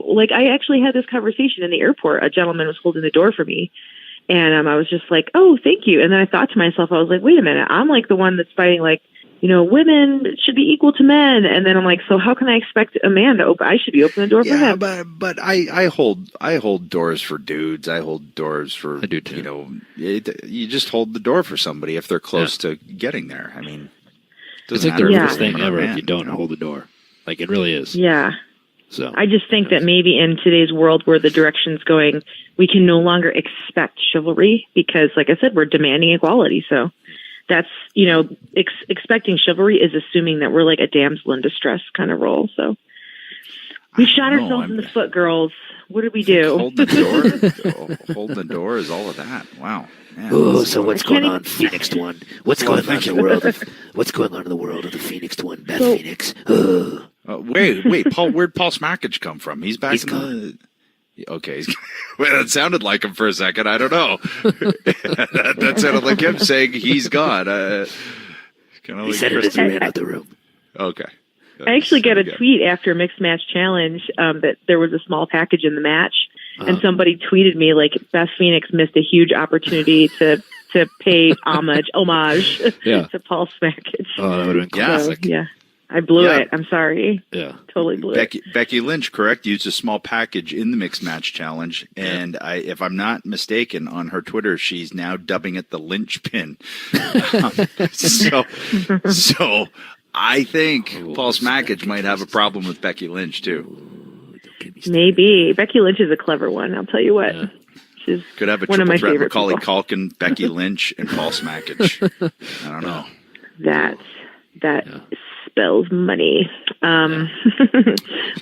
like I actually had this conversation in the airport. A gentleman was holding the door for me, and I was just like, "Oh, thank you." And then I thought to myself, I was like, "Wait a minute, I'm like the one that's fighting like." Women should be equal to men, and then I'm like, so how can I expect a man to open? I should be opening the door for him. But I hold doors for dudes. I hold doors for. I do too. You just hold the door for somebody if they're close to getting there. I mean, it's like the rudest thing ever if you don't hold the door. Like it really is. Yeah. So I just think that maybe in today's world where the direction's going, we can no longer expect chivalry because, like I said, we're demanding equality. So. That's, expecting chivalry is assuming that we're like a damsel in distress kind of role. So we shot ourselves in the foot, girls. What did we do? Hold the door. Hold the door is all of that. Wow. Oh, so what's going on, Phoenixed One? What's going on in the world? What's going on in the world of the Phoenixed One, Beth Phoenix? Wait, Paul. Where'd Paul Smackage come from? He's back. Okay. Well, it sounded like him for a second. I don't know. that sounded like him saying he's gone. He said it as he ran out the room. Okay. I actually got a tweet after Mixed Match Challenge that there was a small package in the match, and somebody tweeted me like Beth Phoenix missed a huge opportunity to pay homage to Paul Smackage. Oh, that would have been classic. So, yeah. I blew it. I'm sorry. Yeah. Totally blew it. Becky Lynch, correct, used a small package in the Mixed Match Challenge. And if I'm not mistaken, on her Twitter, she's now dubbing it the Lynch pin. So I think Paul Smackage might have a problem with Becky Lynch, too. Maybe. Becky Lynch is a clever one. I'll tell you what. Yeah. She's could have a one of my triple threat: favorite Macaulay Culkin, Becky Lynch, and Paul Smackage. I don't know. That spells money.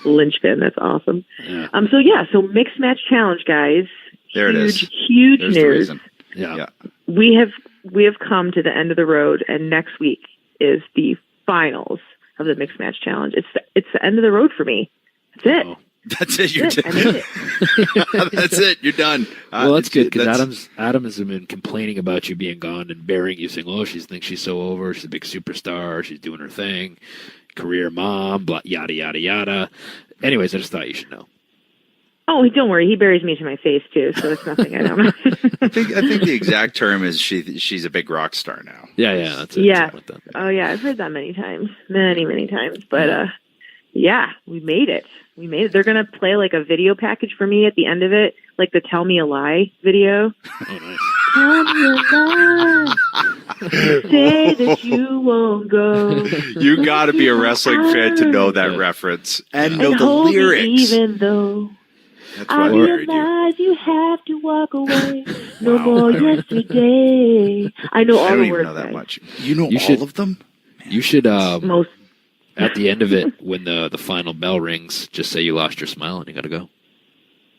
Linchpin, that's awesome. Yeah. So Mixed Match Challenge, guys. There it is. Huge There's news. The reason. Yeah. We have come to the end of the road, and next week is the finals of the Mixed Match Challenge. It's the end of the road for me. That's it. Oh. That's it. You're done. I made it. That's it. You're done. Well, that's good because Adam has been complaining about you being gone and burying you, saying, "Oh, she thinks she's so over. She's a big superstar. She's doing her thing, career mom, blah, yada yada yada." Anyways, I just thought you should know. Oh, don't worry. He buries me to my face too, so it's nothing I don't know. I think the exact term is she's a big rock star now. Yeah, that's it. Yeah. Like that. Oh yeah, I've heard that many times, many times. But yeah, we made it. They're going to play like a video package for me at the end of it, like the Tell Me a Lie video. Oh, nice. Tell me a lie. Say that you won't go. You got to be a wrestling fan to know that reference and know the lyrics. Even though I realize you have to walk away. No more yesterday. I know all the words. I don't even know that much. You know all of them? Man, you should most. At the end of it, when the final bell rings, just say you lost your smile and you got to go.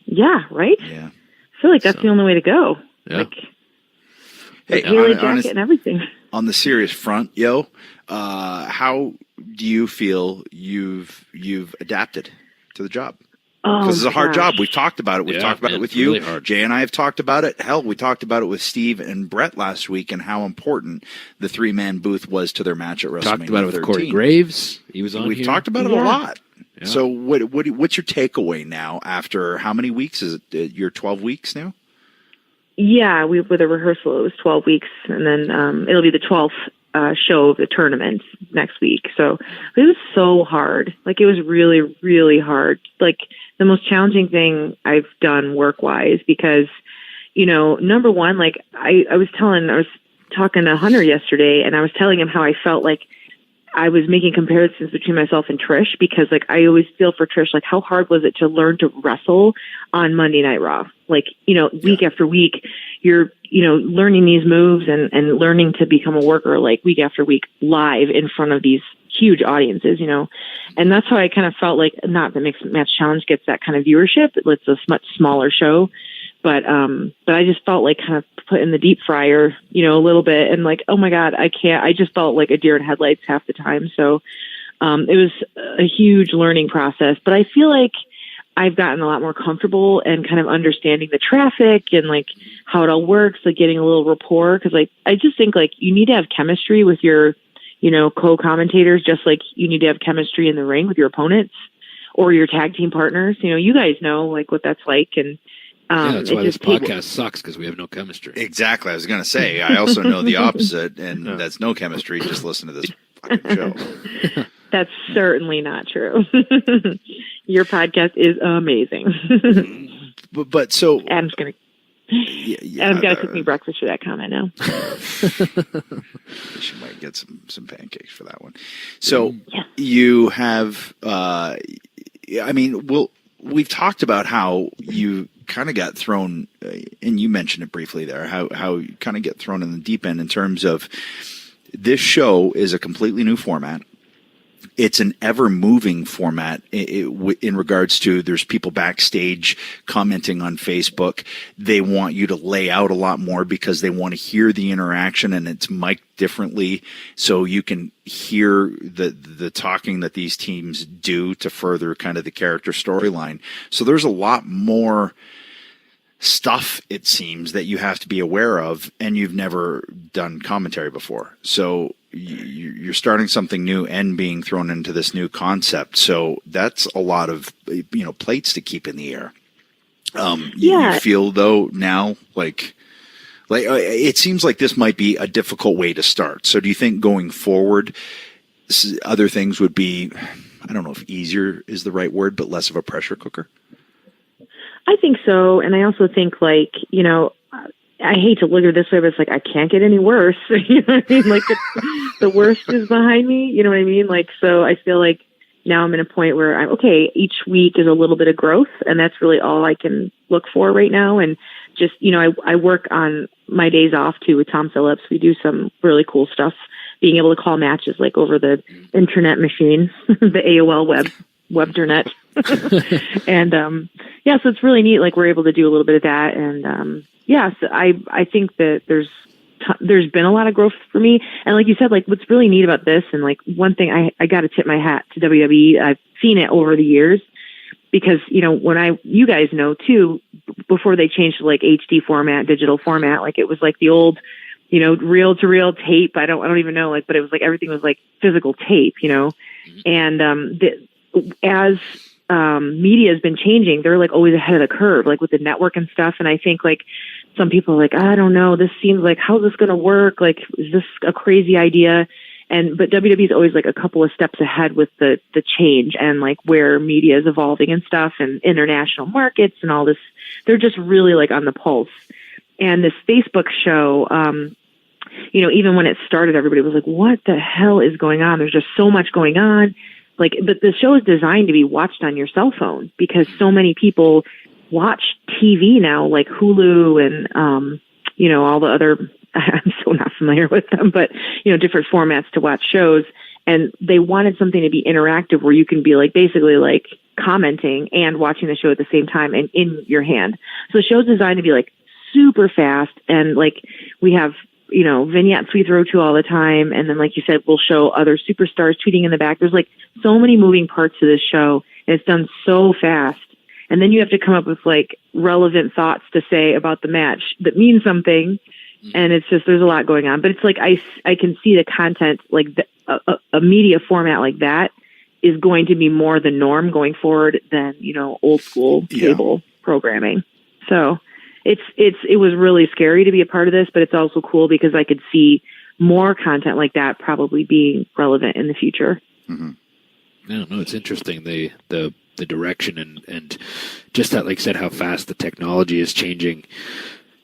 Yeah, right? Yeah. I feel like that's the only way to go. Yeah. Like, hey, Haley jacket and everything. On the serious front, how do you feel you've adapted to the job? Because it's a hard job. We've talked about it. We've talked about it with you. Really hard. Jay and I have talked about it. Hell, we talked about it with Steve and Brett last week and how important the 3-man booth was to their match at WrestleMania. Talked about it with 13. Corey Graves. He was on We've here. talked about it a lot. Yeah. So what's your takeaway now after how many weeks? Is it your 12 weeks now? Yeah, with a rehearsal, it was 12 weeks. And then it'll be the 12th show of the tournament next week. So it was so hard. Like, it was really, really hard. Like, the most challenging thing I've done work-wise because, number one, like I was talking to Hunter yesterday and I was telling him how I felt like I was making comparisons between myself and Trish because like I always feel for Trish, like how hard was it to learn to wrestle on Monday Night Raw? Like, week after week, you're, learning these moves and learning to become a worker like week after week live in front of these huge audiences, and that's how I kind of felt like not the Mixed Match Challenge gets that kind of viewership. It's a much smaller show, but I just felt like kind of put in the deep fryer, a little bit and like, oh my God, I just felt like a deer in headlights half the time. So, it was a huge learning process, but I feel like I've gotten a lot more comfortable and kind of understanding the traffic and like how it all works, like getting a little rapport. Cause like, I just think like you need to have chemistry with your, co-commentators, just like you need to have chemistry in the ring with your opponents or your tag team partners. You guys know like what that's like. And, that's why this podcast sucks, because we have no chemistry. Exactly. I was going to say, I also know the opposite, and that's no chemistry. Just listen to this fucking show. That's certainly not true. Your podcast is amazing. but so Adam's going to... Adam's got to cook me breakfast for that comment now. She might get some pancakes for that one. So you have, we've talked about how you kind of got thrown, and you mentioned it briefly there, how you kind of get thrown in the deep end in terms of this show is a completely new format. It's an ever-moving format in regards to there's people backstage commenting on Facebook. They want you to lay out a lot more because they want to hear the interaction, and it's mic'd differently so you can hear the talking that these teams do to further kind of the character storyline. So there's a lot more stuff, it seems, that you have to be aware of, and you've never done commentary before. So you're starting something new and being thrown into this new concept. So that's a lot of, plates to keep in the air. You feel though now, like it seems like this might be a difficult way to start. So do you think going forward, other things would be, I don't know if easier is the right word, but less of a pressure cooker? I think so. And I also think like, I hate to look at it this way, but it's like, I can't get any worse. You know what I mean? Like the worst is behind me. You know what I mean? Like, so I feel like now I'm in a point where I'm okay. Each week is a little bit of growth, and that's really all I can look for right now. And just, I work on my days off too with Tom Phillips. We do some really cool stuff, being able to call matches like over the internet machine, the AOL webdernet. And, so it's really neat. Like we're able to do a little bit of that. And, so I think that there's been a lot of growth for me. And like you said, like what's really neat about this, and like one thing I got to tip my hat to WWE. I've seen it over the years because, you guys know too, before they changed to like HD format, digital format, like it was like the old, reel to reel tape. I don't even know, like, but it was like, everything was like physical tape, and, as media has been changing, they're like always ahead of the curve, like with the network and stuff. And I think like some people are like, I don't know, this seems like, how's this going to work? Like, is this a crazy idea? But WWE is always like a couple of steps ahead with the change and like where media is evolving and stuff, and international markets and all this. They're just really like on the pulse. And this Facebook show, even when it started, everybody was like, what the hell is going on? There's just so much going on. Like, but the show is designed to be watched on your cell phone because so many people watch TV now, like Hulu and, all the other, I'm so not familiar with them, but, different formats to watch shows. And they wanted something to be interactive where you can be like, basically like commenting and watching the show at the same time and in your hand. So the show's designed to be like super fast. And like, we have, vignettes we throw to all the time. And then, like you said, we'll show other superstars tweeting in the back. There's like so many moving parts to this show, and it's done so fast. And then you have to come up with like relevant thoughts to say about the match that mean something. And it's just, there's a lot going on, but it's like, I can see the content, like a media format like that is going to be more the norm going forward than, old school cable programming. So it was really scary to be a part of this, but it's also cool because I could see more content like that probably being relevant in the future. Mm-hmm. No, it's interesting. The direction and just that, like I said, how fast the technology is changing,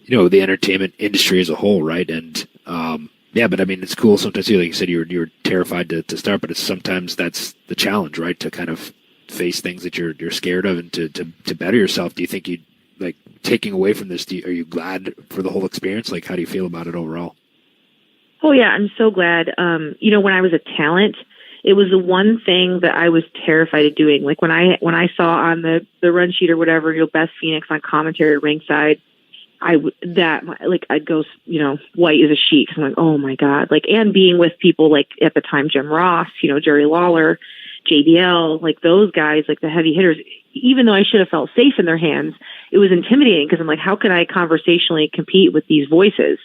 the entertainment industry as a whole. Right. And, but I mean, it's cool. Sometimes, like you said, you're terrified to start, but sometimes that's the challenge, right? To kind of face things that you're scared of and to better yourself. Do you think you like taking away from this? Are you glad for the whole experience? Like, how do you feel about it overall? Oh yeah, I'm so glad. When I was a talent, it was the one thing that I was terrified of doing. Like when I saw on the run sheet or whatever, Beth Phoenix on commentary at ringside, I'd go, white as a sheet. 'Cause I'm like, oh my God. Like, and being with people like at the time, Jim Ross, Jerry Lawler, JBL, like those guys, like the heavy hitters, even though I should have felt safe in their hands, it was intimidating because I'm like, how can I conversationally compete with these voices?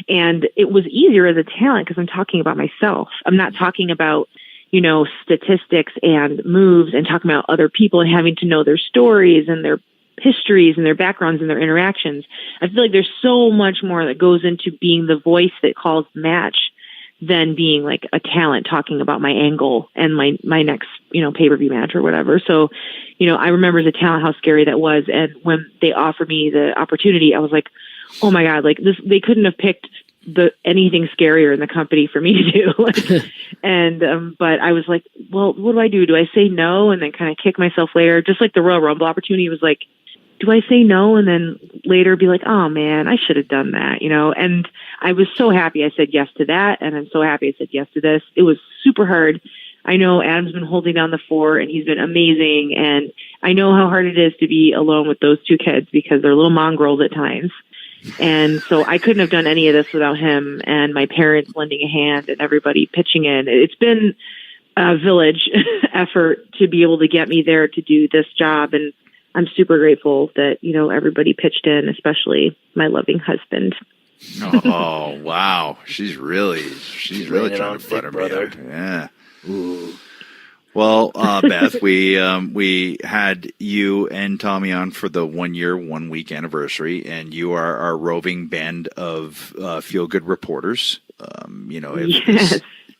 And it was easier as a talent because I'm talking about myself. I'm not talking about, you know, statistics and moves and talking about other people and having to know their stories and their histories and their backgrounds and their interactions. I feel like there's so much more that goes into being the voice that calls the match than being like a talent talking about my angle and my next, you know, pay-per-view match or whatever. So, you know, I remember as a talent how scary that was. And when they offered me the opportunity, I was like, oh my God, like this, they couldn't have picked anything scarier in the company for me to do. But I was like, well, what do I do? Do I say no and then kind of kick myself later? Just like the Royal Rumble opportunity was like, do I say no and then later be like, oh man, I should have done that, you know? And I was so happy I said yes to that. And I'm so happy I said yes to this. It was super hard. I know Adam's been holding down the fort and he's been amazing. And I know how hard it is to be alone with those two kids because they're little mongrels at times. And so I couldn't have done any of this without him and my parents lending a hand and everybody pitching in. It's been a village effort to be able to get me there to do this job. And I'm super grateful that, you know, everybody pitched in, especially my loving husband. Oh, wow. She's really trying to butter me up. Yeah. Ooh. Well, Beth, we had you and Tommy on for the 1 year, 1 week anniversary, and you are our roving band of feel good reporters. You know, if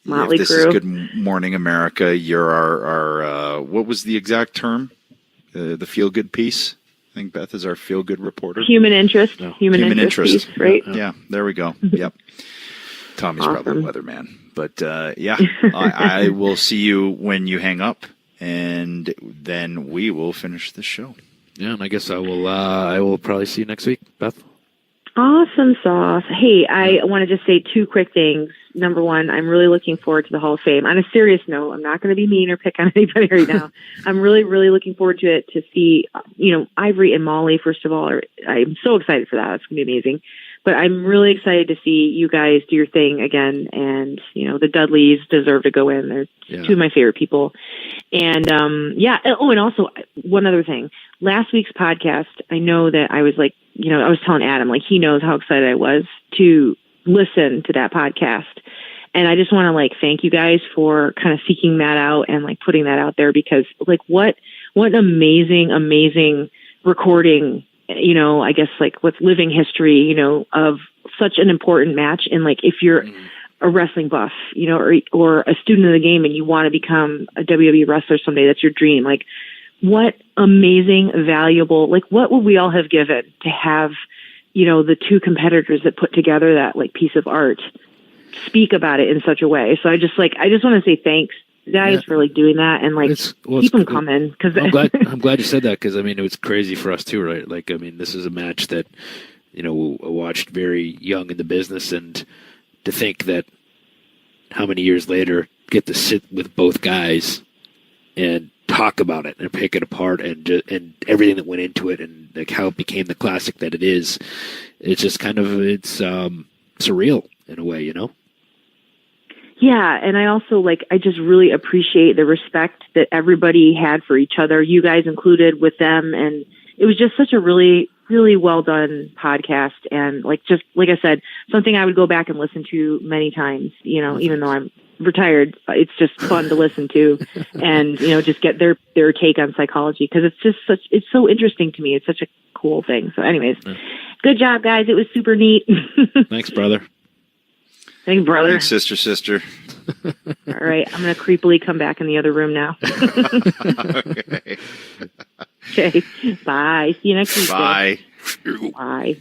this is Good Morning America, you're our what was the exact term? The feel good piece. I think Beth is our feel good reporter. Human interest. No. Human interest. Piece, right? Yeah, there we go. Yep. Tommy's probably the weatherman. But yeah, I will see you when you hang up, and then we will finish the show. Yeah, and I guess I will probably see you next week, Beth. Awesome sauce. Hey, I want to just say two quick things. Number one, I'm really looking forward to the Hall of Fame. On a serious note, I'm not going to be mean or pick on anybody right now. I'm really, really looking forward to it, to see, you know, Ivory and Molly, first of all. I'm so excited for that. It's going to be amazing. But I'm really excited to see you guys do your thing again. And, you know, the Dudleys deserve to go in. They're two of my favorite people. And, yeah. Oh, and also one other thing. Last week's podcast, I know that I was like, you know, I was telling Adam, like, he knows how excited I was to listen to that podcast. And I just want to, like, thank you guys for kind of seeking that out and, like, putting that out there because, like, what an amazing recording, you know, I guess, like, with living history, you know, of such an important match. And, like, if you're a wrestling buff, you know, or a student of the game and you want to become a WWE wrestler someday, that's your dream. Like, what amazing, valuable, like, what would we all have given to have, you know, the two competitors that put together that, like, piece of art speak about it in such a way. So I just want to say thanks, guys, for, like, doing that and, like, keep them coming. Cause I'm glad you said that because, I mean, it was crazy for us too, right? Like, I mean, this is a match that, you know, I watched very young in the business, and to think that how many years later get to sit with both guys and talk about it and pick it apart and everything that went into it and, like, how it became the classic that it is. It's just kind of, it's surreal in a way, you know? Yeah, and I also, like, I just really appreciate the respect that everybody had for each other, you guys included, with them, and it was just such a really, really well done podcast, and, like, just, like I said, something I would go back and listen to many times, you know, even though I'm retired, it's just fun to listen to and, you know, just get their take on psychology, because it's so interesting to me. It's such a cool thing. So anyways, good job, guys. It was super neat. Thanks, brother. Thanks, brother. Thanks, sister. All right, I'm going to creepily come back in the other room now. Okay. Bye. See you next week. Bye. Bye.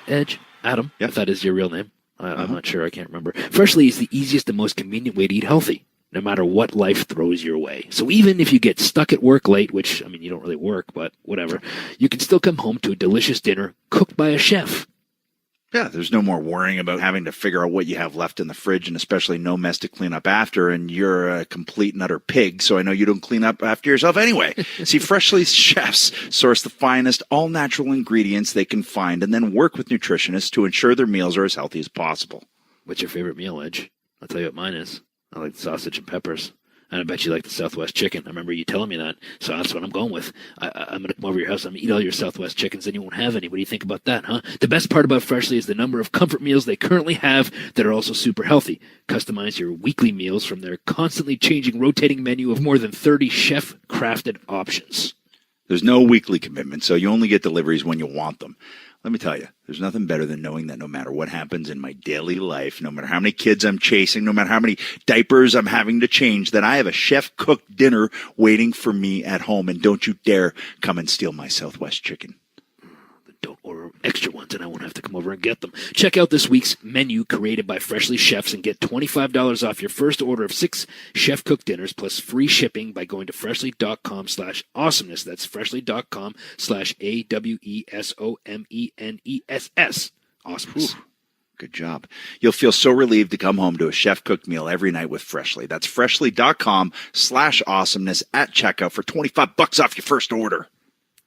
Edge, Adam, if that is your real name. I'm not sure. I can't remember. Freshly is the easiest and most convenient way to eat healthy, no matter what life throws your way. So even if you get stuck at work late, which, I mean, you don't really work, but whatever, you can still come home to a delicious dinner cooked by a chef. Yeah, there's no more worrying about having to figure out what you have left in the fridge, and especially no mess to clean up after, and you're a complete and utter pig, so I know you don't clean up after yourself anyway. See, Freshly's chefs source the finest, all-natural ingredients they can find and then work with nutritionists to ensure their meals are as healthy as possible. What's your favorite meal, Edge? I'll tell you what mine is. I like the sausage and peppers. And I bet you like the Southwest chicken. I remember you telling me that. So that's what I'm going with. I'm going to come over to your house. I'm going to eat all your Southwest chickens, and you won't have any. What do you think about that, huh? The best part about Freshly is the number of comfort meals they currently have that are also super healthy. Customize your weekly meals from their constantly changing, rotating menu of more than 30 chef-crafted options. There's no weekly commitment, so you only get deliveries when you want them. Let me tell you, there's nothing better than knowing that no matter what happens in my daily life, no matter how many kids I'm chasing, no matter how many diapers I'm having to change, that I have a chef-cooked dinner waiting for me at home. And don't you dare come and steal my Southwest chicken. Don't order extra ones, and I won't have to come over and get them. Check out this week's menu created by Freshly Chefs and get $25 off your first order of 6 chef-cooked dinners plus free shipping by going to freshly.com/awesomeness. That's freshly.com/AWESOMENESS. Awesomeness. Whew. Good job. You'll feel so relieved to come home to a chef-cooked meal every night with Freshly. That's freshly.com/awesomeness at checkout for $25 off your first order.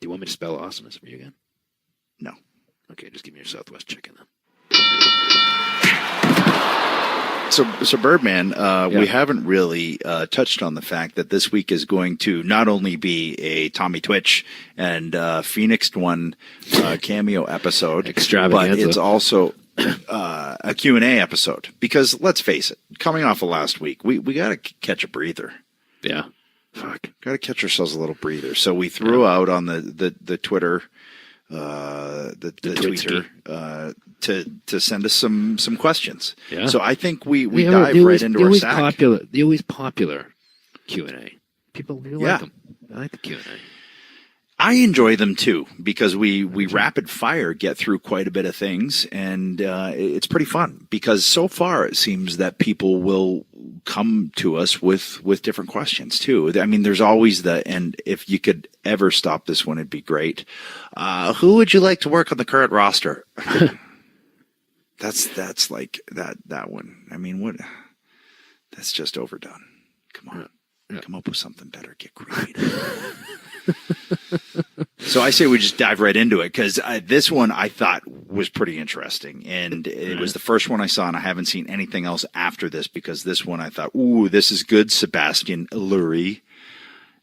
Do you want me to spell awesomeness for you again? No. Okay, just give me your Southwest chicken then. So Birdman, we haven't really touched on the fact that this week is going to not only be a Tommy Twitch and Phoenixed One cameo episode, Extravaganza, but it's also a Q&A episode. Because let's face it, coming off of last week, we got to catch a breather. Yeah. Fuck. Got to catch ourselves a little breather. So we threw out on the Twitter... the tweeter to send us some questions. Yeah. So I think we dive right into our sack. The always popular Q&A. People like them. I like the Q&A. I enjoy them too because we rapid fire get through quite a bit of things, and it's pretty fun because so far it seems that people will come to us with different questions too. I mean, there's always and if you could ever stop this one, it'd be great. Who would you like to work on the current roster? That's like that one. I mean, what? That's just overdone. Come on, come up with something better. Get creative. So I say we just dive right into it because this one I thought was pretty interesting, and it was the first one I saw, and I haven't seen anything else after this because this one I thought, ooh, this is good. Sebastian Lurie.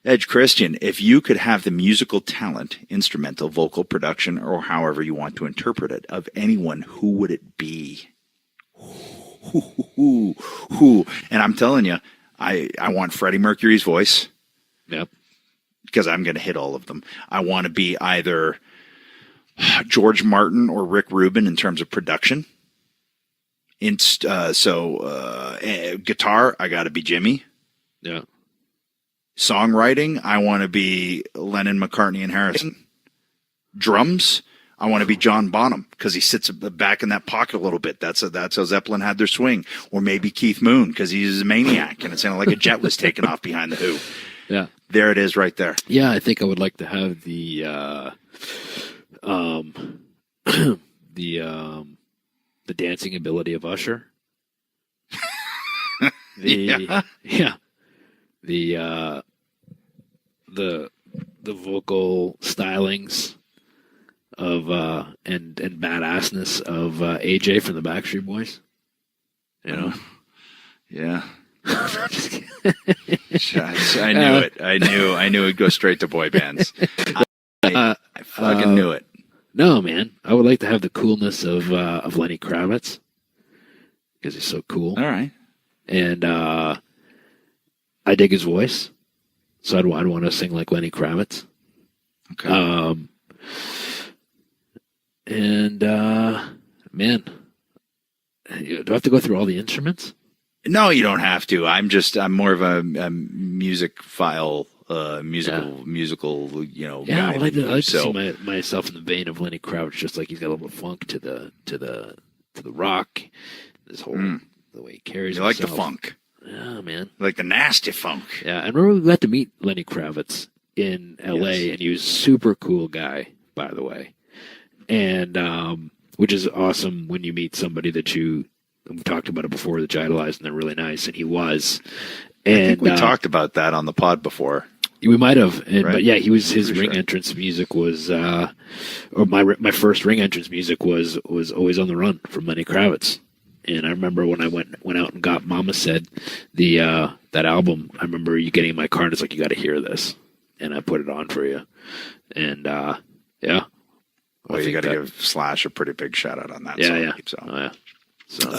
Edge Christian, if you could have the musical talent, instrumental, vocal, production, or however you want to interpret it, of anyone, who would it be? Who? And I'm telling you, I want Freddie Mercury's voice. Yep. Because I'm going to hit all of them. I want to be either George Martin or Rick Rubin in terms of production. Guitar, I got to be Jimmy. Yeah. Songwriting, I want to be Lennon, McCartney, and Harrison. Drums, I want to be John Bonham because he sits back in that pocket a little bit. That's how Zeppelin had their swing. Or maybe Keith Moon because he's a maniac and it sounded like a jet was taking off behind the Who. Yeah. There it is right there. Yeah, I think I would like to have the dancing ability of Usher. The vocal stylings of and badassness of AJ from the Backstreet Boys. You know? Yeah. I knew it. I knew it'd go straight to boy bands. I fucking knew it. No, man. I would like to have the coolness of Lenny Kravitz because he's so cool. All right. And I dig his voice, so I'd want to sing like Lenny Kravitz. Okay. Man, do I have to go through all the instruments? No, you don't have to. I'm more of a music file, musical, Yeah, guy. I like to see myself in the vein of Lenny Kravitz, just like he's got a little funk to the rock. This whole the way he carries himself. You like the funk? Yeah, man. Like the nasty funk. Yeah, I remember we got to meet Lenny Kravitz in L.A., and he was a super cool guy, by the way. And which is awesome when you meet somebody that we talked about it before, that you idolized, and they're really nice, and he was. And I think we talked about that on the pod before. We might have, right? But yeah, his ring entrance music was, or my first ring entrance music was Always on the Run from Lenny Kravitz. And I remember when I went out and got Mama Said, that album, I remember you getting in my car and it's like, you got to hear this. And I put it on for you. And, yeah. Well, you got to give Slash a pretty big shout out on that yeah, song. Yeah. So. Oh, yeah. So.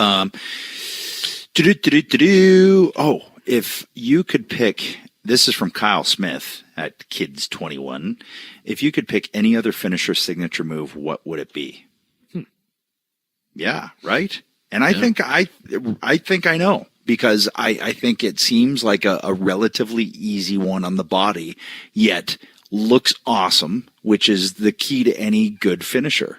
Oh, if you could pick, this is from Kyle Smith at Kids21. If you could pick any other finisher signature move, what would it be? Yeah, right. And I think I know, because I think it seems like a relatively easy one on the body, yet looks awesome, which is the key to any good finisher,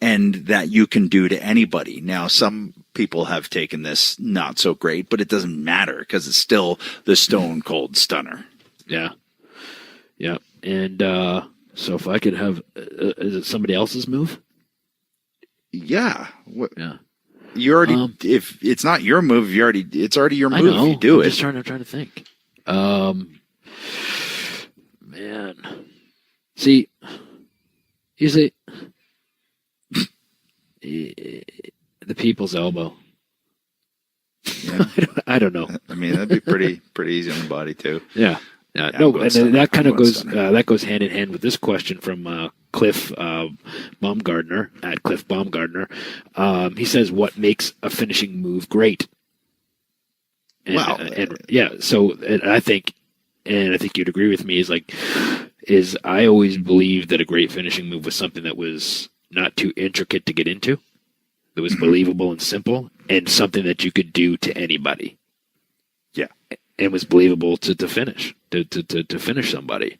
and that you can do to anybody. Now, some people have taken this not so great, but it doesn't matter because it's still the Stone Cold Stunner. Yeah. Yeah. And so if I could have, is it somebody else's move? Yeah. Yeah. You already, if it's not your move, it's already your move. I know. You do it. I'm trying to think. Man. See, usually the people's elbow. Yeah. I don't know. I mean, that'd be pretty easy on the body too. Yeah. No, and that kind of goes that goes hand in hand with this question from Cliff Baumgardner at Cliff Baumgardner. He says, "What makes a finishing move great?" And, so I think you'd agree with me. Is I always believed that a great finishing move was something that was not too intricate to get into, that was believable and simple, and something that you could do to anybody. Yeah. And was believable to finish, to finish somebody.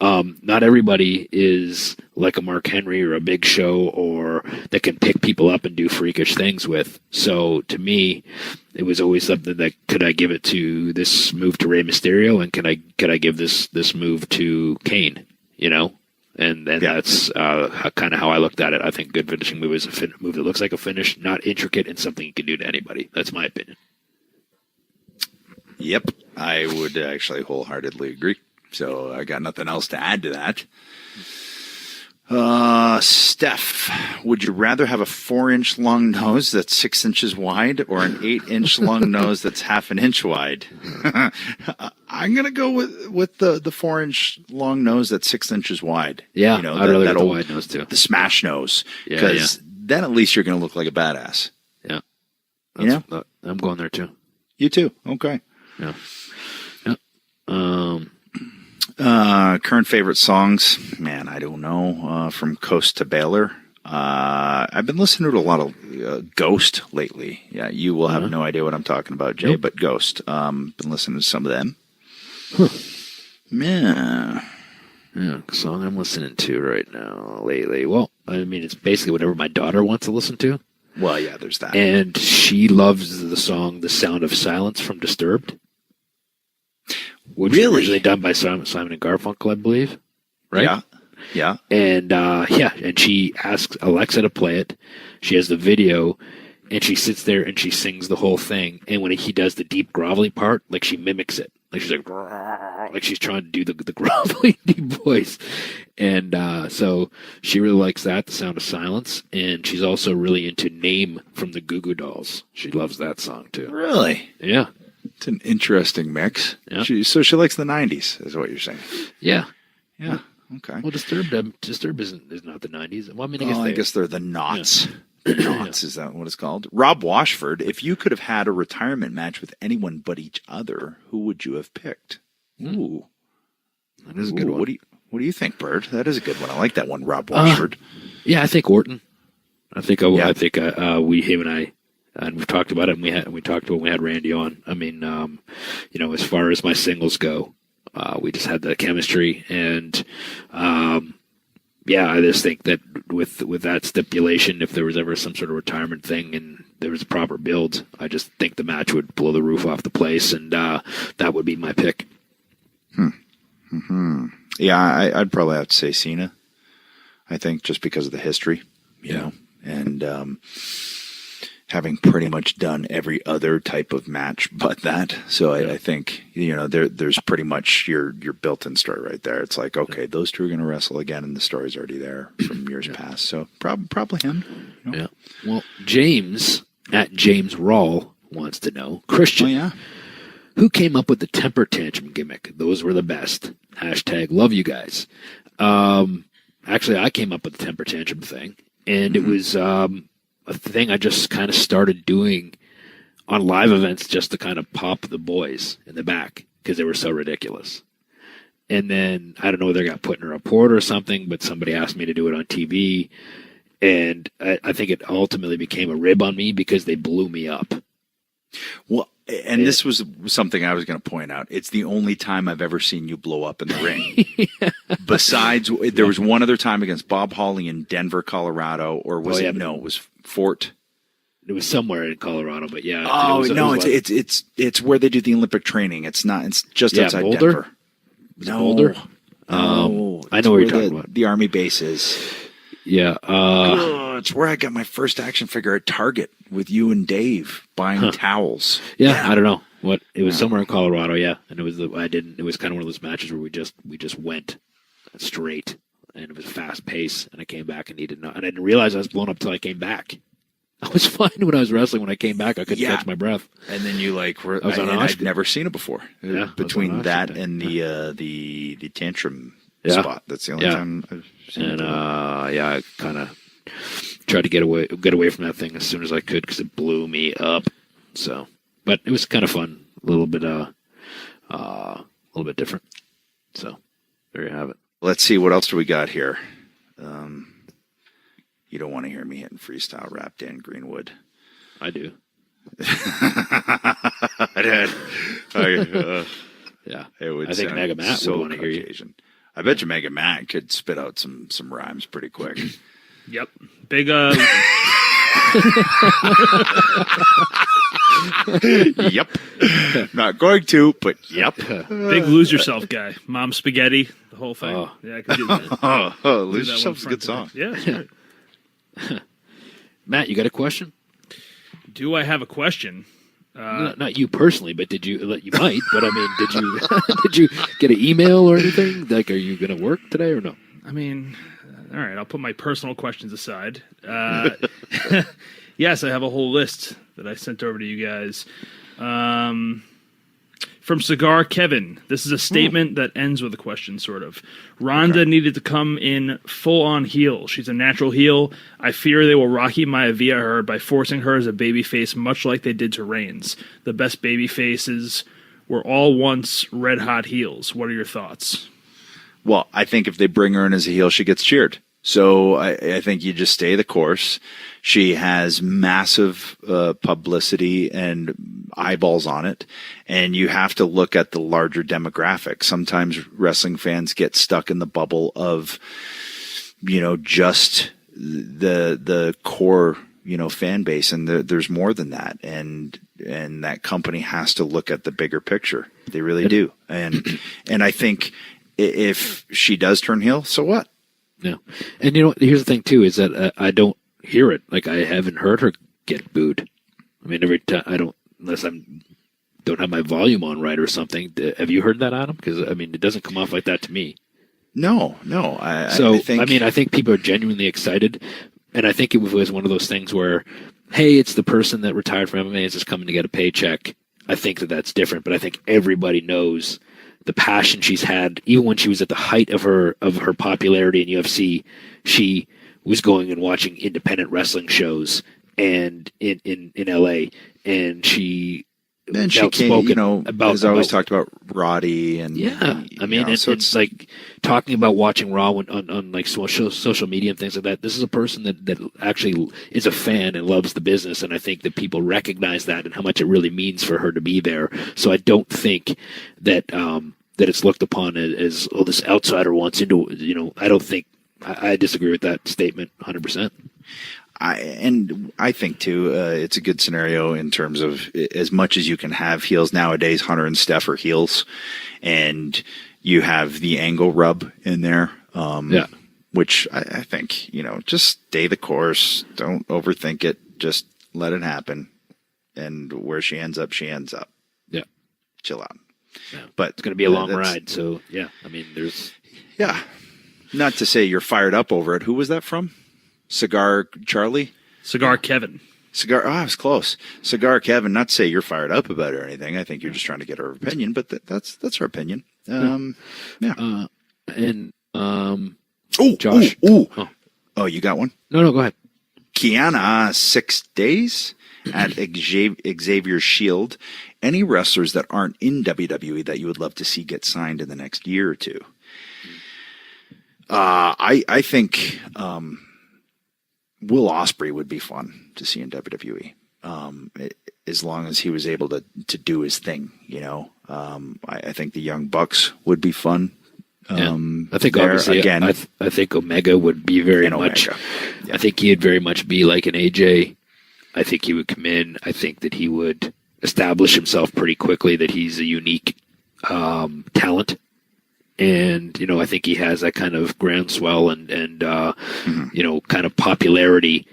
Not everybody is like a Mark Henry or a Big Show, or that can pick people up and do freakish things with. So to me, it was always something that, could I give it to this move to Rey Mysterio, and could I give this move to Kane? You know, and that's kind of how I looked at it. I think good finishing move is a move that looks like a finish, not intricate, and something you can do to anybody. That's my opinion. Yep, I would actually wholeheartedly agree. So I got nothing else to add to that. Steph, would you rather have a 4-inch long nose that's 6 inches wide, or an 8-inch long nose that's half an inch wide? I'm gonna go with the 4-inch long nose that's 6 inches wide. Yeah, you know, I'd rather have the wide nose too. The smash nose, because then at least you're gonna look like a badass. Yeah, I'm going there too. You too. Okay. Yeah. Current favorite songs, man, I don't know. From Coast to Baylor. I've been listening to a lot of Ghost lately. Yeah, you will have no idea what I'm talking about, Jay, but Ghost. Been listening to some of them. Yeah, song I'm listening to right now lately. Well, I mean, it's basically whatever my daughter wants to listen to. Well, yeah, there's that. And she loves the song "The Sound of Silence" from Disturbed. Which was originally done by Simon and Garfunkel, I believe. Right? Yeah. And and she asks Alexa to play it. She has the video, and she sits there and she sings the whole thing. And when he does the deep grovelly part, like, she mimics it. Like, she's like she's trying to do the grovelly deep voice. And so she really likes that, The Sound of Silence. And she's also really into Name from the Goo Goo Dolls. She loves that song too. Really? Yeah. It's an interesting mix. Yeah. So she likes the 90s, is what you're saying. Yeah. Yeah. Okay. Well, Disturbed is not the 90s. Well, I mean, I guess they're the Knots. Yeah. Knots, is that what it's called? Rob Washford, if you could have had a retirement match with anyone but each other, who would you have picked? Ooh. That is a good one. What do you think, Bird? That is a good one. I like that one, Rob Washford. Yeah, I think Orton. I think him and I, and we've talked about it, and we talked about when we had Randy on. I mean, as far as my singles go, we just had that chemistry, and I just think that with that stipulation, if there was ever some sort of retirement thing and there was a proper build, I just think the match would blow the roof off the place, and that would be my pick. Yeah, I'd probably have to say Cena. I think just because of the history, you know, and having pretty much done every other type of match but that. So I think, there's pretty much your built-in story right there. It's like, okay, those two are going to wrestle again, and the story's already there from years past. So probably him. Yeah. Well, James At James Rawl wants to know, Christian, Oh, yeah. who came up with the temper tantrum gimmick? Those were the best. # love you guys. Actually, I came up with the temper tantrum thing, and it was a thing I just kind of started doing on live events just to kind of pop the boys in the back because they were so ridiculous. And then, I don't know whether I got put in a report or something, but somebody asked me to do it on TV. And I think it ultimately became a rib on me because they blew me up. Well, and this was something I was going to point out. It's the only time I've ever seen you blow up in the ring. Besides, there was one other time against Bob Hawley in Denver, Colorado, or was it? No, it was Fort. It was somewhere in Colorado, but yeah. Oh, it's where they do the Olympic training. It's not. It's just outside Boulder? Denver. No, Boulder? No, I know what you're talking about. The Army base is. Yeah. It's where I got my first action figure at Target with you and Dave buying towels. Yeah, I don't know what it was. Somewhere in Colorado, yeah. And it was It was kind of one of those matches where we just went straight, and it was fast pace. And I came back and and I didn't realize I was blown up till I came back. I was fine when I was wrestling. When I came back, I couldn't catch my breath. And then you I'd never seen it before. Yeah, between that and the tantrum spot. That's the only time I've seen it. I kind of tried to get away from that thing as soon as I could because it blew me up. So, but it was kind of fun, a little bit different. So, there you have it. Let's see, what else do we got here? You don't want to hear me hitting freestyle rap, Dan Greenwood. I do. Yeah, I think Mega Matt would want to hear you. I bet you Mega Matt could spit out some rhymes pretty quick. Yep. Big Yep. Not going to, but yep. Big lose yourself guy. Mom spaghetti, the whole thing. Oh. Yeah, I could do that. Lose yourself's a good song. Yeah, sure. Matt, you got a question? Do I have a question? Not you personally, but did you? You might, but I mean, did you get an email or anything? Like, are you going to work today or no? I mean, all right. I'll put my personal questions aside. Yes, I have a whole list that I sent over to you guys. From Cigar Kevin, this is a statement that ends with a question, sort of. Rhonda needed to come in full-on heel. She's a natural heel. I fear they will Rocky Maivia her by forcing her as a babyface, much like they did to Reigns. The best babyfaces were all once red-hot heels. What are your thoughts? Well, I think if they bring her in as a heel, she gets cheered. So I think you just stay the course. She has massive publicity and eyeballs on it, and you have to look at the larger demographic. Sometimes wrestling fans get stuck in the bubble of, just the core, fan base, and there's more than that. And that company has to look at the bigger picture. They really do. And I think if she does turn heel, so what? No. And here's the thing too, is that I don't hear it. Like, I haven't heard her get booed. I mean, every time unless don't have my volume on right or something. Have you heard that, Adam? Because I mean, it doesn't come off like that to me. No. I think people are genuinely excited, and I think it was one of those things where, hey, it's the person that retired from MMA is just coming to get a paycheck. I think that's different, but I think everybody knows the passion she's had. Even when she was at the height of her popularity in UFC, she was going and watching independent wrestling shows and in LA, and she came, has always talked about Roddy and I mean, it's like talking about watching Raw on like social media and things like that. This is a person that actually is a fan and loves the business, and I think that people recognize that and how much it really means for her to be there. So I don't think that that it's looked upon as this outsider wants into. I don't think I disagree with that statement 100%. I think too, it's a good scenario in terms of as much as you can have heels nowadays. Hunter and Steph are heels, and you have the angle rub in there. Which I think, just stay the course. Don't overthink it. Just let it happen. And where she ends up, she ends up. Yeah. Chill out. Yeah. But it's going to be a long ride. So yeah, I mean, not to say you're fired up over it. Who was that from? Cigar Charlie? Cigar Kevin. Cigar. Oh, I was close. Cigar Kevin. Not to say you're fired up about it or anything. I think you're just trying to get our opinion, but that's our opinion. Yeah. Josh. Oh, you got one? No, go ahead. Kiana, 6 days at Xavier Shield. Any wrestlers that aren't in WWE that you would love to see get signed in the next year or two? I think Will Ospreay would be fun to see in WWE. As long as he was able to do his thing, I think the Young Bucks would be fun. I think obviously again, I think Omega would be very much. I think he'd very much be like an AJ. I think he would come in. I think that he would establish himself pretty quickly that he's a unique talent, and I think he has that kind of groundswell and kind of popularity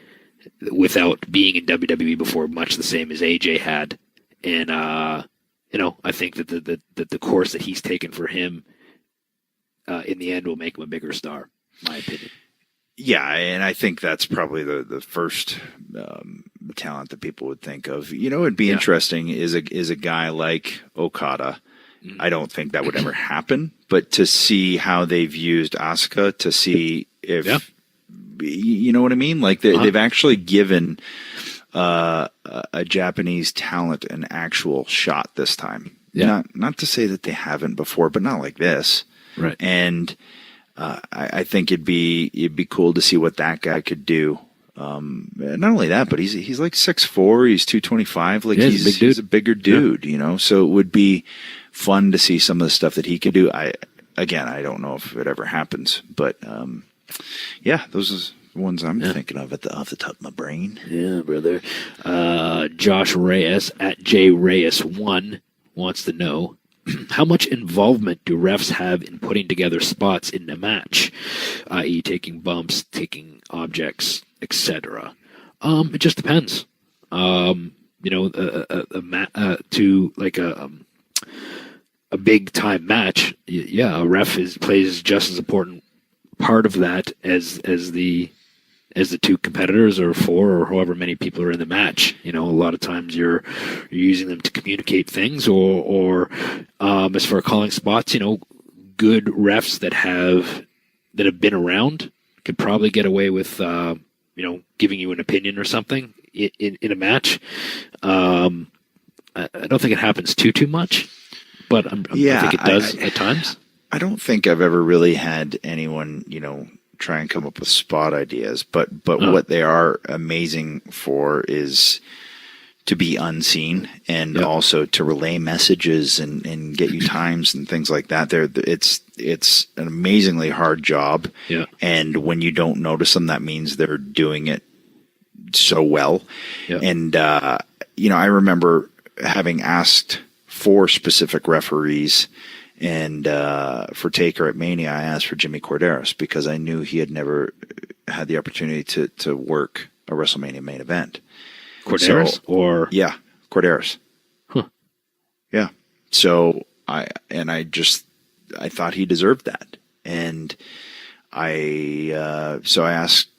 without being in WWE before, much the same as AJ had, and I think that the course that he's taken for him. In the end, will make him a bigger star, in my opinion. Yeah, and I think that's probably the first talent that people would think of. It'd be interesting is a guy like Okada. Mm-hmm. I don't think that would ever happen, but to see how they've used Asuka, to see if you know what I mean, like they've actually given a Japanese talent an actual shot this time. Yeah, not to say that they haven't before, but not like this. Right. And I think it'd be cool to see what that guy could do. Not only that, but he's like 6'4", he's 225. Like he's a bigger dude, So it would be fun to see some of the stuff that he could do. I don't know if it ever happens, but those are the ones I'm thinking of off the top of my brain. Yeah, brother. Josh Reyes at JReyes1 wants to know, how much involvement do refs have in putting together spots in a match, i.e. taking bumps, taking objects, etc.? It just depends. To like a big time match, a ref plays just as important part of that as the two competitors or four or however many people are in the match. A lot of times you're using them to communicate things or as for calling spots, good refs that have been around could probably get away with, giving you an opinion or something in a match. I don't think it happens too much, but I think it does at times. I don't think I've ever really had anyone, try and come up with spot ideas, but what they are amazing for is to be unseen and also to relay messages and get you times and things like that. It's an amazingly hard job. Yeah. And when you don't notice them, that means they're doing it so well. Yeah. And, I remember having asked for specific referees. And for Taker at Mania, I asked for Jimmy Corderas because I knew he had never had the opportunity to work a WrestleMania main event. Corderas? Yeah, Corderas. Huh. Yeah. So I thought he deserved that. And I asked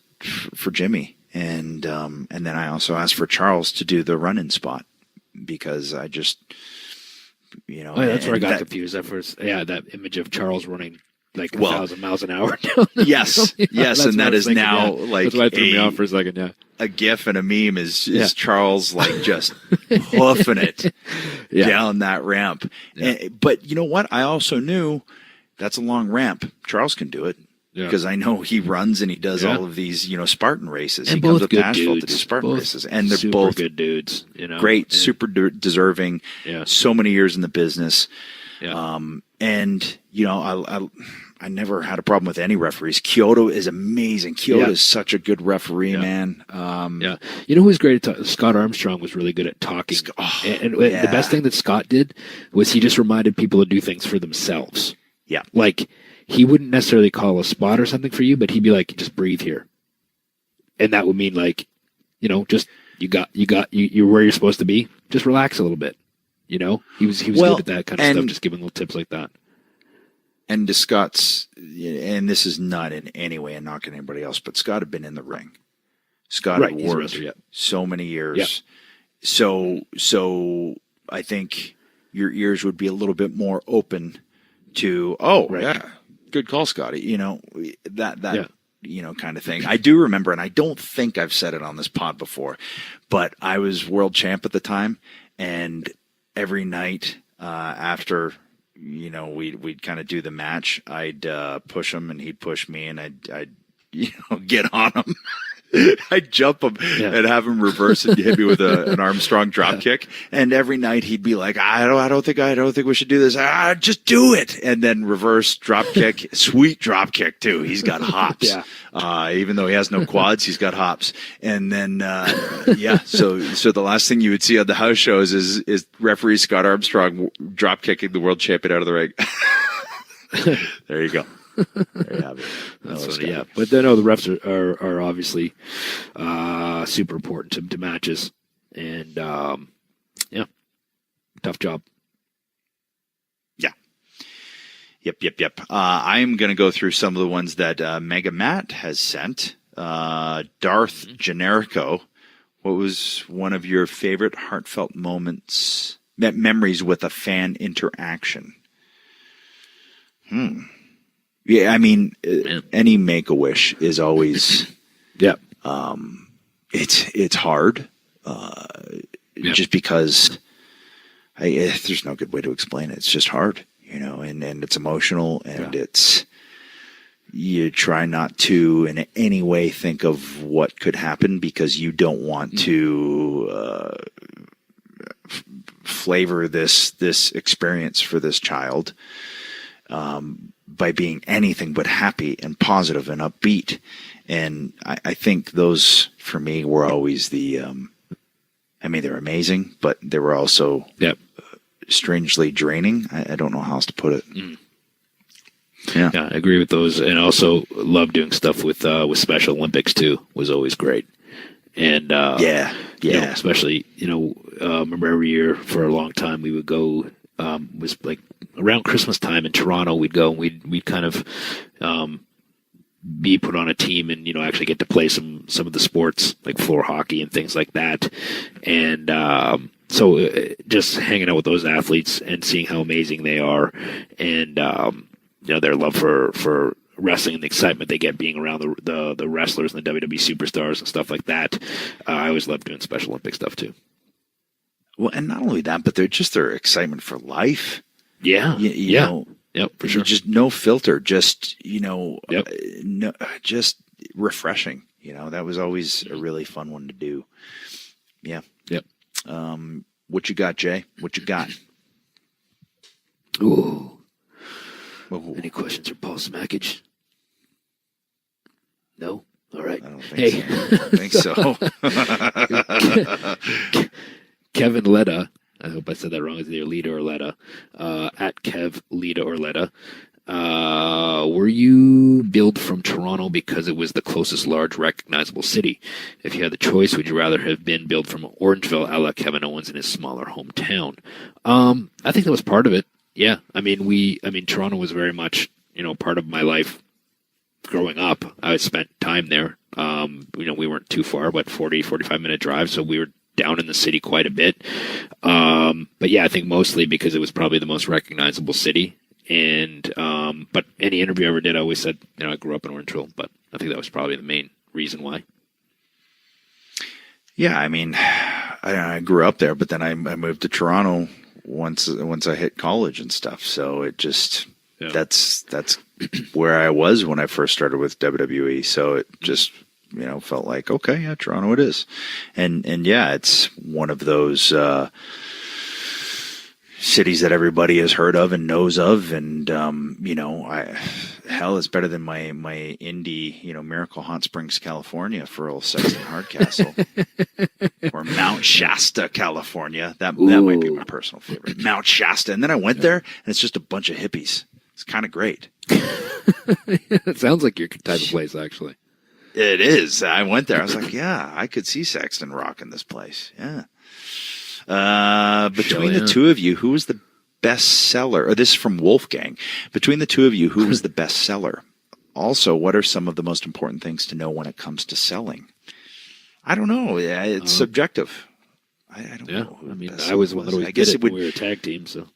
for Jimmy. And then I also asked for Charles to do the run-in spot because I just... that's where I got confused at first. Yeah, that image of Charles running like 1,000 miles an hour. Yes, and that is now like that's why it threw me off for a second. Yeah, a GIF and a meme is Charles like just hoofing it down that ramp. Yeah. But you know what? I also knew that's a long ramp. Charles can do it. Because I know he runs and he does all of these, Spartan races. And he comes up to Nashville to do Spartan races, and they're both good dudes. Great, super deserving. Yeah. So many years in the business. Yeah. I never had a problem with any referees. Kyoto is amazing. Kyoto is such a good referee, man. Who was great at Scott Armstrong was really good at talking. The best thing that Scott did was he just reminded people to do things for themselves. Yeah, like. He wouldn't necessarily call a spot or something for you, but he'd be like, just breathe here. And that would mean like, just you're where you're supposed to be. Just relax a little bit. He was good at that kind of stuff, just giving little tips like that. And to Scott's, and this is not in any way a knock on anybody else, but Scott had been in the ring. Scott Right, had he's a worked wrestler, so many years. Yep. So I think your ears would be a little bit more open to, yeah, good call, Scotty. You know, that you know, kind of thing. I do remember, and I don't think I've said it on this pod before, but I was world champ at the time, and every night after, you know, we'd kind of do the match, I'd push him and he'd push me, and I'd you know, get on him. I'd jump him and have him reverse and hit me with an Armstrong drop kick. And every night he'd be like, I don't think we should do this. Just do it. And then reverse drop kick, sweet drop kick too. He's got hops. Even though he has no quads, he's got hops. And then, so the last thing you would see on the house shows is referee Scott Armstrong drop kicking the world champion out of the ring. There you go. There you have it. That's funny, yeah. But then, the refs are obviously super important to matches, and tough job. Yeah. Yep. I'm going to go through some of the ones that Mega Matt has sent. Darth Generico, what was one of your favorite heartfelt memories with a fan interaction? Yeah, I mean, any Make-A-Wish is always, it's hard, just because there's no good way to explain it. It's just hard, you know, and it's emotional, and you try not to in any way think of what could happen, because you don't want to flavor this experience for this child by being anything but happy and positive and upbeat. And I think those, for me, were always the, I mean, they're amazing, but they were also strangely draining. I don't know how else to put it. Yeah, I agree with those. And also love doing stuff with Special Olympics too, was always great. And you know, especially, you know, remember every year for a long time we would go, was like around Christmas time in Toronto, we'd go and we'd kind of be put on a team and, you know, actually get to play some of the sports like floor hockey and things like that. And so just hanging out with those athletes and seeing how amazing they are, and you know, their love for wrestling and the excitement they get being around the wrestlers and the WWE superstars and stuff like that. I always love doing Special Olympic stuff too. Well, and not only that, but they're just their excitement for life. Yeah. You know, yep, for sure. Just no filter, just, you know, no, just refreshing. You know, that was always a really fun one to do. Yeah. Yep. What you got, Jay? What you got? Ooh. Any questions for Paul Smackage? No? All right. I don't think so. I don't think so. Kevin Letta, I hope I said that wrong, is either Lita or Letta, at Kev Lita or Letta. Were you billed from Toronto because it was the closest large recognizable city? If you had the choice, would you rather have been billed from Orangeville, a la Kevin Owens in his smaller hometown? I think that was part of it. Yeah. I mean, Toronto was very much, you know, part of my life growing up. I spent time there. You know, we weren't too far, 45-minute drive. So we were down in the city quite a bit. But yeah, I think mostly because it was probably the most recognizable city. And, but any interview I ever did, I always said, you know, I grew up in Orangeville, but I think that was probably the main reason why. Yeah. I mean, I grew up there, but then I moved to Toronto once I hit college and stuff. So it just, that's where I was when I first started with WWE. So it just, you know, felt like, okay, yeah, Toronto it is. And yeah, it's one of those cities that everybody has heard of and knows of. And, you know, it's better than my indie, you know, Miracle Hot Springs, California for old Sexton Hardcastle. Or Mount Shasta, California. That might be my personal favorite. Mount Shasta. And then I went there and it's just a bunch of hippies. It's kind of great. It sounds like your type of place, actually. It is. I went there. I was like, yeah, I could see Sexton rocking this place. Yeah. Between the two of you, who was the best seller? Or this is from Wolfgang. Between the two of you, who was the best seller? Also, what are some of the most important things to know when it comes to selling? I don't know. Yeah, it's subjective. I don't know. I mean, I was one that always did it when we were a tag team, so.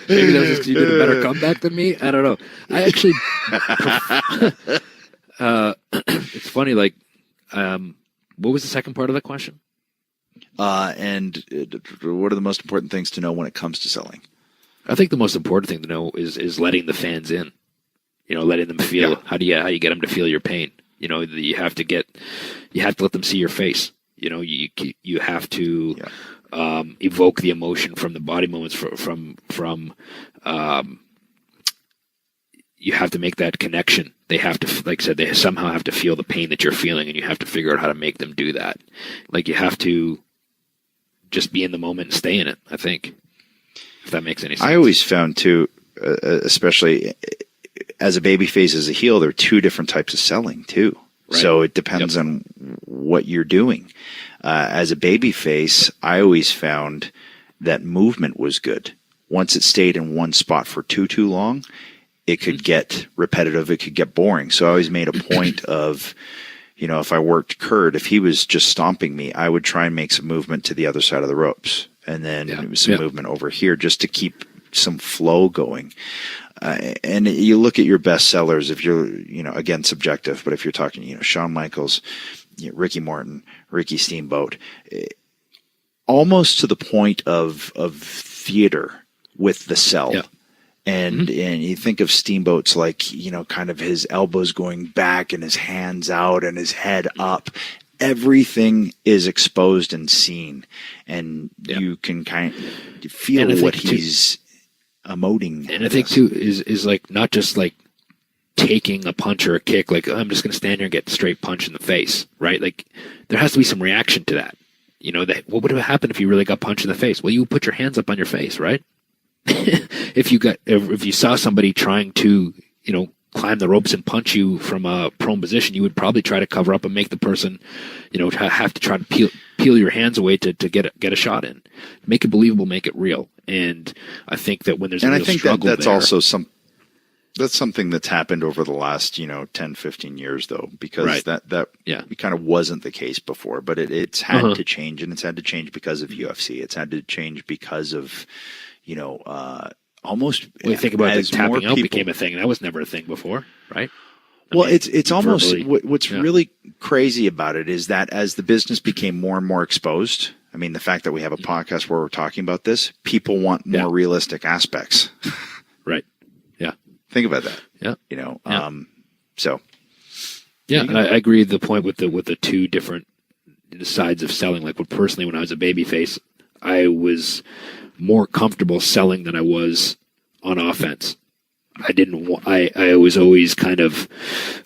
Maybe that was just, you did a better comeback than me. I don't know. I actually, it's funny. Like, what was the second part of the question? And what are the most important things to know when it comes to selling? I think the most important thing to know is letting the fans in. You know, letting them feel. How do you get them to feel your pain? You know, you have to let them see your face. You know, you have to evoke the emotion from the body movements from you have to make that connection. They have to, like I said, they somehow have to feel the pain that you're feeling, and you have to figure out how to make them do that. Like, you have to just be in the moment and stay in it, I think, if that makes any sense. I always found, too, especially as a babyface, as a heel, there are two different types of selling, too. Right. So it depends on what you're doing. As a babyface, I always found that movement was good. Once it stayed in one spot for too long, it could get repetitive. It could get boring. So I always made a point of, you know, if I worked Kurt, if he was just stomping me, I would try and make some movement to the other side of the ropes. And then some movement over here just to keep some flow going. And you look at your best sellers, if you're, you know, again, subjective, but if you're talking, you know, Shawn Michaels, you know, Ricky Morton, Ricky Steamboat, almost to the point of theater with the sell. Yeah. And you think of Steamboat's, like, you know, kind of his elbows going back and his hands out and his head up. Everything is exposed and seen, and you can kind of feel what he's emoting. And I think too is like not just like taking a punch or a kick, like, oh, I'm just going to stand here and get a straight punch in the face, right? Like, there has to be some reaction to that. You know, that what would have happened if you really got punched in the face? Well, you would put your hands up on your face, right? If you saw somebody trying to, you know, climb the ropes and punch you from a prone position, you would probably try to cover up and make the person, you know, have to try to peel your hands away to get a shot in. Make it believable, make it real. And I think that when there's a real struggle that's also that's something that's happened over the last, you know, 10, 15 years, though, because that kind of wasn't the case before, but it's had to change, and it's had to change because of UFC. It's had to change because of, you know, almost. Well, you think about it, tapping out became a thing. That was never a thing before, right? Well, it's almost what's really crazy about it is that as the business became more and more exposed, I mean, the fact that we have a podcast where we're talking about this, people want more realistic aspects. Right. Yeah. Think about that. Yeah. You know, so. Yeah, and I agree with the point with the two different sides of selling. Like, personally, when I was a babyface, I was more comfortable selling than I was on offense. I was always kind of,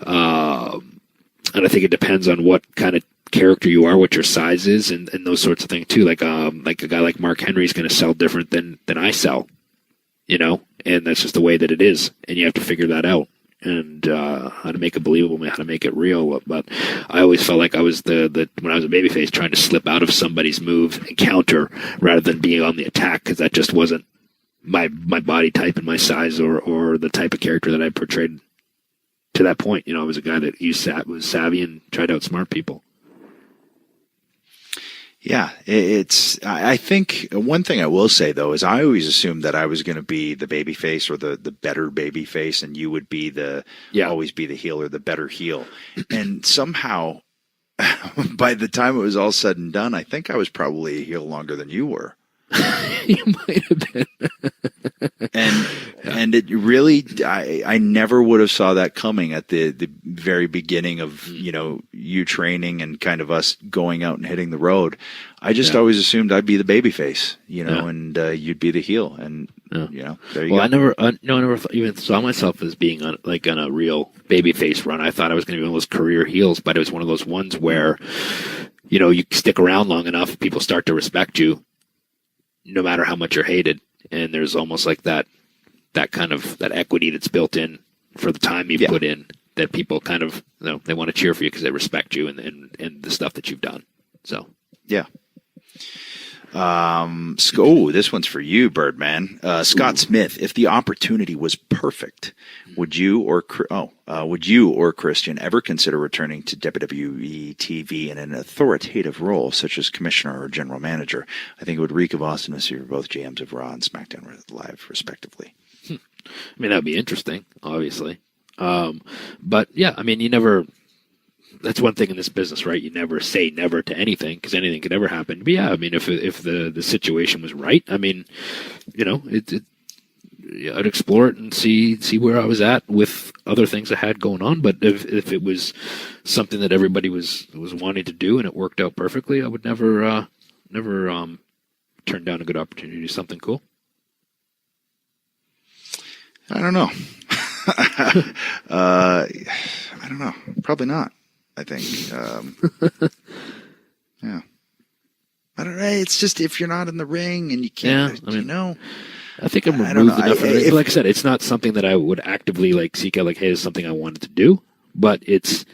and I think it depends on what kind of character you are, what your size is, and those sorts of things too. Like a guy like Mark Henry is going to sell different than I sell, you know, and that's just the way that it is, and you have to figure that out. And how to make it believable, how to make it real. But I always felt like I was the when I was a babyface trying to slip out of somebody's move and counter rather than being on the attack, because that just wasn't my body type and my size or the type of character that I portrayed to that point. You know, I was a guy that was savvy and tried to outsmart people. Yeah, I think one thing I will say, though, is I always assumed that I was going to be the baby face or the better baby face, and you would be always be the heel or the better heel. And somehow, by the time it was all said and done, I think I was probably a heel longer than you were. You might have been. And it really, I never would have saw that coming at the very beginning of, you know, you training and kind of us going out and hitting the road. I just always assumed I'd be the baby face, you know, and you'd be the heel. And, you know, there you go. I never even saw myself as being on a real baby face run. I thought I was going to be one of those career heels, but it was one of those ones where, you know, you stick around long enough, people start to respect you, no matter how much you're hated. And there's almost like that kind of that equity that's built in for the time you've put in, that people kind of, you know, they want to cheer for you because they respect you and the stuff that you've done. So yeah. This one's for you, Birdman. Scott Smith. If the opportunity was perfect, would you or Christian ever consider returning to WWE TV in an authoritative role, such as commissioner or general manager? I think it would reek of awesomeness if you were both GMs of Raw and SmackDown Live, respectively. I mean, that'd be interesting, obviously. But yeah, I mean, you never. That's one thing in this business, right? You never say never to anything because anything could ever happen. But yeah, I mean, if the situation was right, I mean, you know, I'd explore it and see where I was at with other things I had going on. But if it was something that everybody was wanting to do and it worked out perfectly, I would never turn down a good opportunity to do something cool. I don't know. I don't know. Probably not. I think, yeah. I don't know. It's just if you're not in the ring and you can't, I think I'm removed enough. Like I said, it's not something that I would actively like seek out. Like, hey, it's something I wanted to do, but it's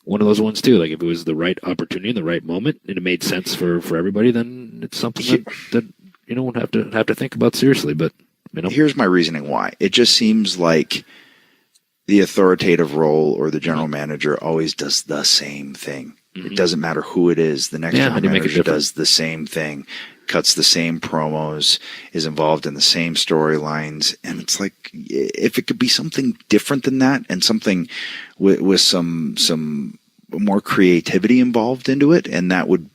one of those ones too. Like, if it was the right opportunity, in the right moment, and it made sense for everybody, then it's something that you don't have to think about seriously. But you know, here's my reasoning why. It just seems like the authoritative role or the general manager always does the same thing. Mm-hmm. It doesn't matter who it is. The next general manager does the same thing, cuts the same promos, is involved in the same storylines. And it's like, if it could be something different than that and something with some more creativity involved into it, and that would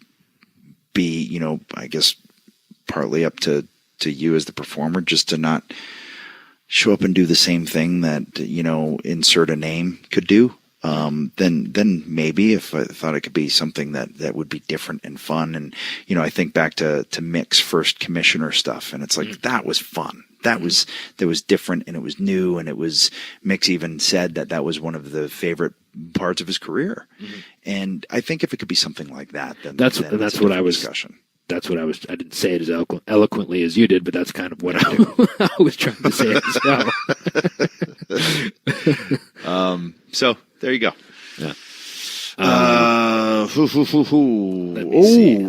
be, you know, I guess partly up to you as the performer, just to not show up and do the same thing that, you know, insert a name could do. Then maybe if I thought it could be something that would be different and fun. And, you know, I think back to Mick's first commissioner stuff, and it's like, that was fun. That was different, and it was new, and it was, Mick's even said that was one of the favorite parts of his career. Mm-hmm. And I think if it could be something like that, then that's what I was discussion. That's what I didn't say it as eloquently as you did, but that's kind of what I was trying to say as well. So there you go. Yeah.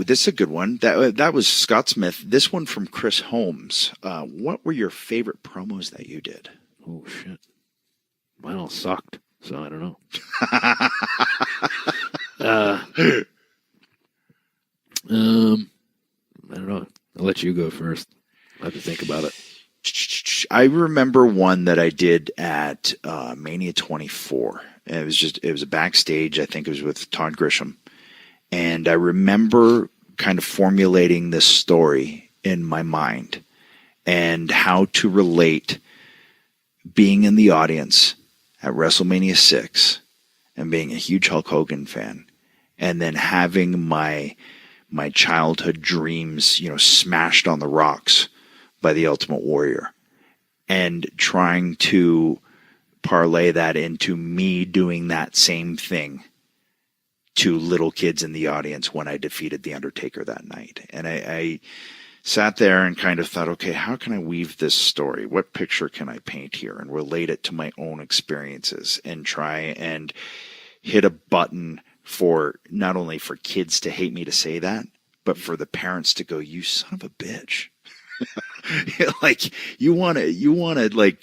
This is a good one. That was Scott Smith. This one from Chris Holmes. What were your favorite promos that you did? Oh shit, mine all sucked. So I don't know. I don't know. I'll let you go first. I have to think about it. I remember one that I did at Mania 24. It was a backstage. I think it was with Todd Grisham. And I remember kind of formulating this story in my mind and how to relate being in the audience at WrestleMania 6 and being a huge Hulk Hogan fan, and then having my childhood dreams, you know, smashed on the rocks by the Ultimate Warrior, and trying to parlay that into me doing that same thing to little kids in the audience when I defeated The Undertaker that night. And I sat there and kind of thought, okay, how can I weave this story? What picture can I paint here and relate it to my own experiences and try and hit a button for not only for kids to hate me to say that, but for the parents to go, you son of a bitch. Like, you want to like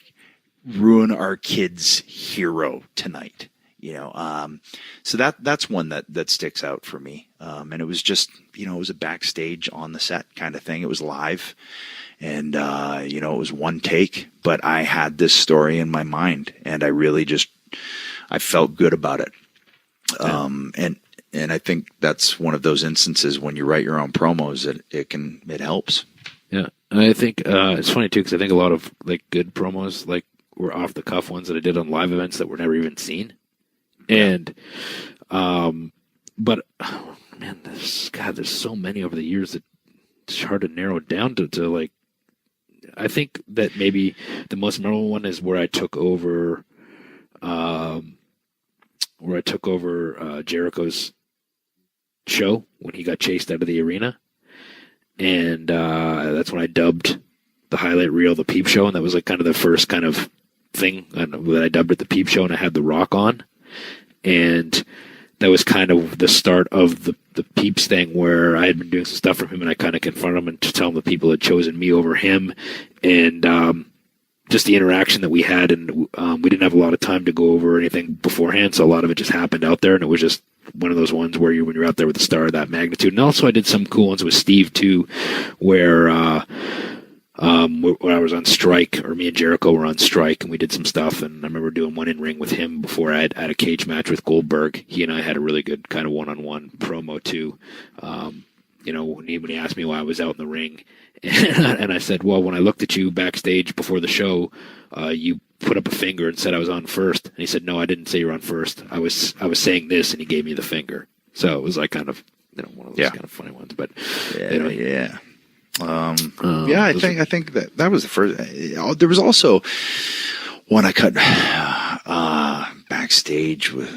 ruin our kid's hero tonight, you know? So that's one that sticks out for me. And it was just, you know, it was a backstage on the set kind of thing. It was live, and, you know, it was one take, but I had this story in my mind, and I really I felt good about it. And I think that's one of those instances when you write your own promos, it helps. Yeah. And I think, it's funny too, cause I think a lot of like good promos, like were off the cuff ones that I did on live events that were never even seen. And, but oh, man, there's so many over the years that it's hard to narrow it down to like, I think that maybe the most memorable one is where I took over, Jericho's show when he got chased out of the arena, and that's when I dubbed the highlight reel the Peep Show, and that was like kind of the first kind of thing that I dubbed it the Peep Show, and I had The Rock on, and that was kind of the start of the Peeps thing, where I had been doing some stuff from him, and I kind of confronted him and to tell him the people had chosen me over him, and just the interaction that we had, and we didn't have a lot of time to go over anything beforehand, so a lot of it just happened out there, and it was just one of those ones where when you're out there with a star of that magnitude. And also I did some cool ones with Steve too, where when I was on strike, or me and Jericho were on strike, and we did some stuff, and I remember doing one in ring with him before I had a cage match with Goldberg. He and I had a really good kind of one-on-one promo too. When he asked me why I was out in the ring, and I said, well, when I looked at you backstage before the show, you put up a finger and said I was on first. And he said, no, I didn't say you were on first. I was saying this, and he gave me the finger. So it was like kind of, one of those kind of funny ones. But I think that was the first. There was also one I cut backstage with,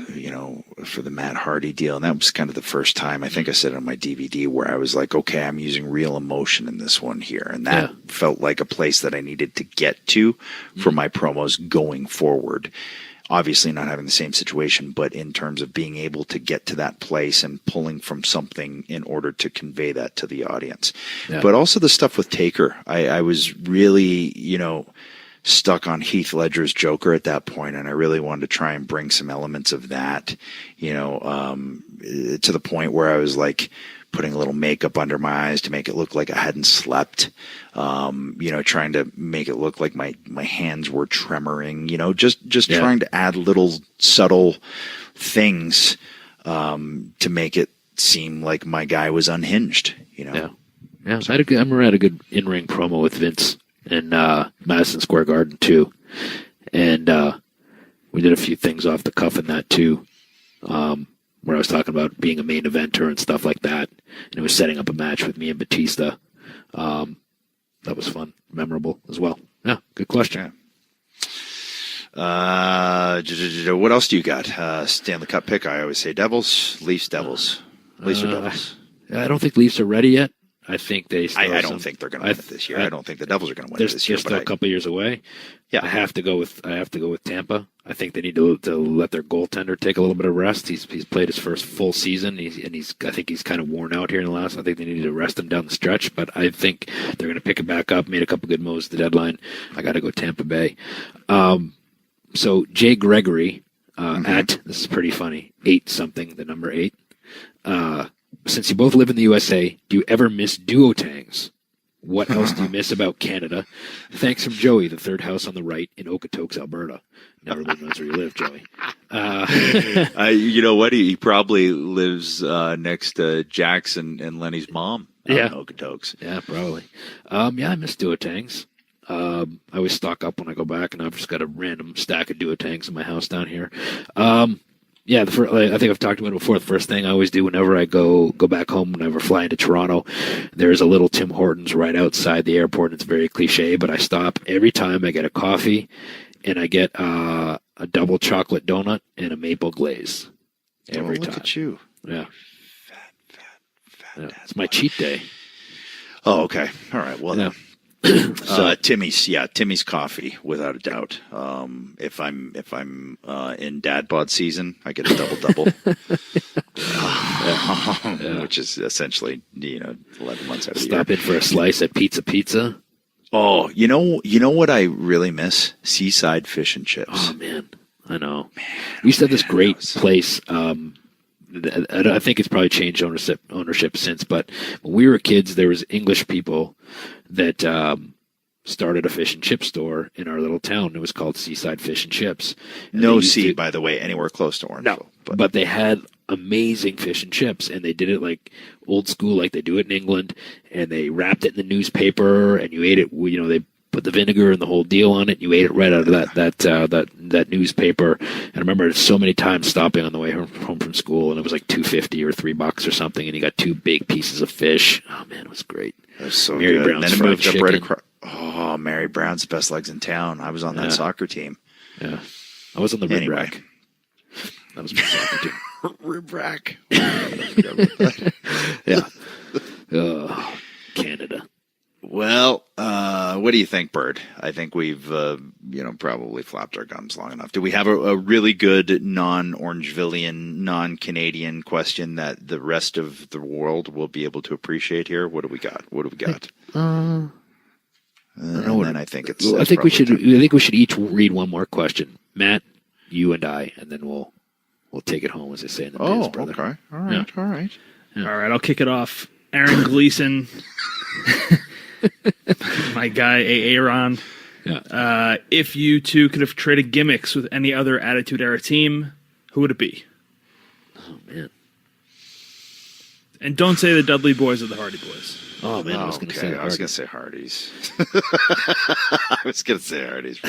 for the Matt Hardy deal, and that was kind of the first time, I think I said on my DVD, where I was like, okay, I'm using real emotion in this one here, and that felt like a place that I needed to get to for my promos going forward. Obviously not having the same situation, but in terms of being able to get to that place and pulling from something in order to convey that to the audience. Yeah. But also the stuff with Taker. I was really, stuck on Heath Ledger's Joker at that point, and I really wanted to try and bring some elements of that, to the point where I was like putting a little makeup under my eyes to make it look like I hadn't slept, trying to make it look like my hands were tremoring, just trying to add little subtle things to make it seem like my guy was unhinged, Yeah. So I remember I had a good in-ring promo with Vince in Madison Square Garden too, and we did a few things off the cuff in that too, where I was talking about being a main eventer and stuff like that, and it was setting up a match with me and Batista. That was fun, memorable as well. Yeah, good question. What else do you got? Stanley Cup pick. I always say Devils, Leafs, Devils, Leafs or Devils. I don't think Leafs are ready yet. I think they. I don't think they're going to win it this year. I don't think the Devils are going to win it this year. They're still a couple years away. Yeah, I have to go with Tampa. I think they need to let their goaltender take a little bit of rest. He's played his first full season. I think he's kind of worn out here in the last. I think they need to rest him down the stretch. But I think they're going to pick it back up. Made a couple good moves at the deadline. I got to go Tampa Bay. So Jay Gregory at, this is pretty funny, 8-something, the number 8. Since you both live in the USA, do you ever miss duotangs? What else do you miss about Canada? Thanks from Joey, the third house on the right in Okotoks, Alberta. Never knows where you live, Joey. You know what? He probably lives next to Jackson and Lenny's mom in Okotoks. Yeah, probably. I miss duotangs. I always stock up when I go back, and I've just got a random stack of duotangs in my house down here. I think I've talked about it before. The first thing I always do whenever I go back home, whenever I fly into Toronto, there's a little Tim Hortons right outside the airport. It's very cliche, but I stop every time. I get a coffee, and I get a double chocolate donut and a maple glaze every time. Look at you. Yeah. Fat. Yeah. It's my cheat day. Oh, okay. All right. Well, yeah. Timmy's coffee, without a doubt. If I'm in dad bod season, I get a double, which is essentially 11 months out of the year. Stop in for a slice at Pizza. Oh, you know what I really miss? Seaside fish and chips. Oh man, I know. We used to have this great place. I think it's probably changed ownership since, but when we were kids, there was English people that started a fish and chip store in our little town. It was called Seaside Fish and Chips. And no C, by the way, anywhere close to Orangeville. No, but they had amazing fish and chips, and they did it like old school, like they do it in England, and they wrapped it in the newspaper, and you ate it. They put the vinegar and the whole deal on it. You ate it right out of that newspaper. And I remember so many times stopping on the way home from school, and it was like $2.50 or $3 or something, and you got 2 big pieces of fish. Oh man, it was great. That was so Mary good. Brown's and then it fried moved chicken. up right across. Oh, Mary Brown's the best legs in town. I was on that soccer team. Yeah, I was on the rib rack. That was my soccer team. Rib rack. Yeah. Canada. Well, what what do you think, Bird? I think we've, probably flapped our gums long enough. Do we have a really good non-Orangevillian, non-Canadian question that the rest of the world will be able to appreciate here? What do we got? And then I think it's. I think we should. I think we should each read one more question. Matt, you and I, and then we'll take it home, as they say in the biz, brother. Okay. All right. Yeah. All right. Yeah. All right. I'll kick it off. Aaron Gleason. My guy, Aaron. Yeah. If you two could have traded gimmicks with any other Attitude Era team, who would it be? Oh, man. And don't say the Dudley Boys or the Hardy Boys. Oh, man, I was going to say Hardy's. I was going to say Hardy's.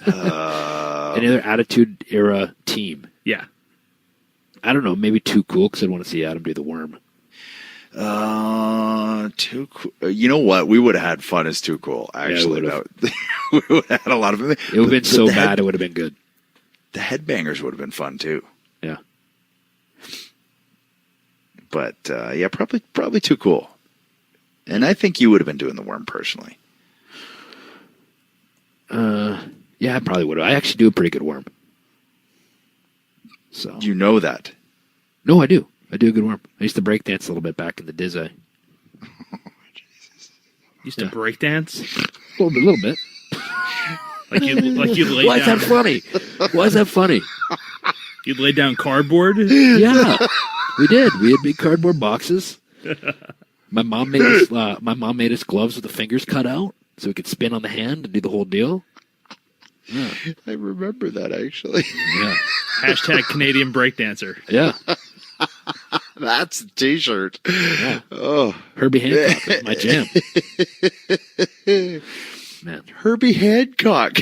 Any other Attitude Era team? Yeah. I don't know. Maybe Too Cool, because I'd want to see Adam do the worm. Too cool. You know what? We would have had fun as Too Cool. Actually, yeah, we would have had a lot of it. It would have been so bad. It would have been good. The Headbangers would have been fun too. Yeah. But probably Too Cool. And I think you would have been doing the worm personally. Yeah, I probably would have. I actually do a pretty good worm. So you know that? No, I do. I do a good worm. I used to break dance a little bit back in the Dizzy. Jesus. Used to break dance? A little bit. like you lay Why down. is that funny? Why is that funny? You'd lay down cardboard? Yeah, we did. We had big cardboard boxes. My mom made us gloves with the fingers cut out so we could spin on the hand and do the whole deal. Yeah. I remember that actually. Yeah. Hashtag Canadian breakdancer. Yeah. That's a t-shirt. Yeah. Oh, Herbie Hancock was my jam. Man. Herbie Hancock.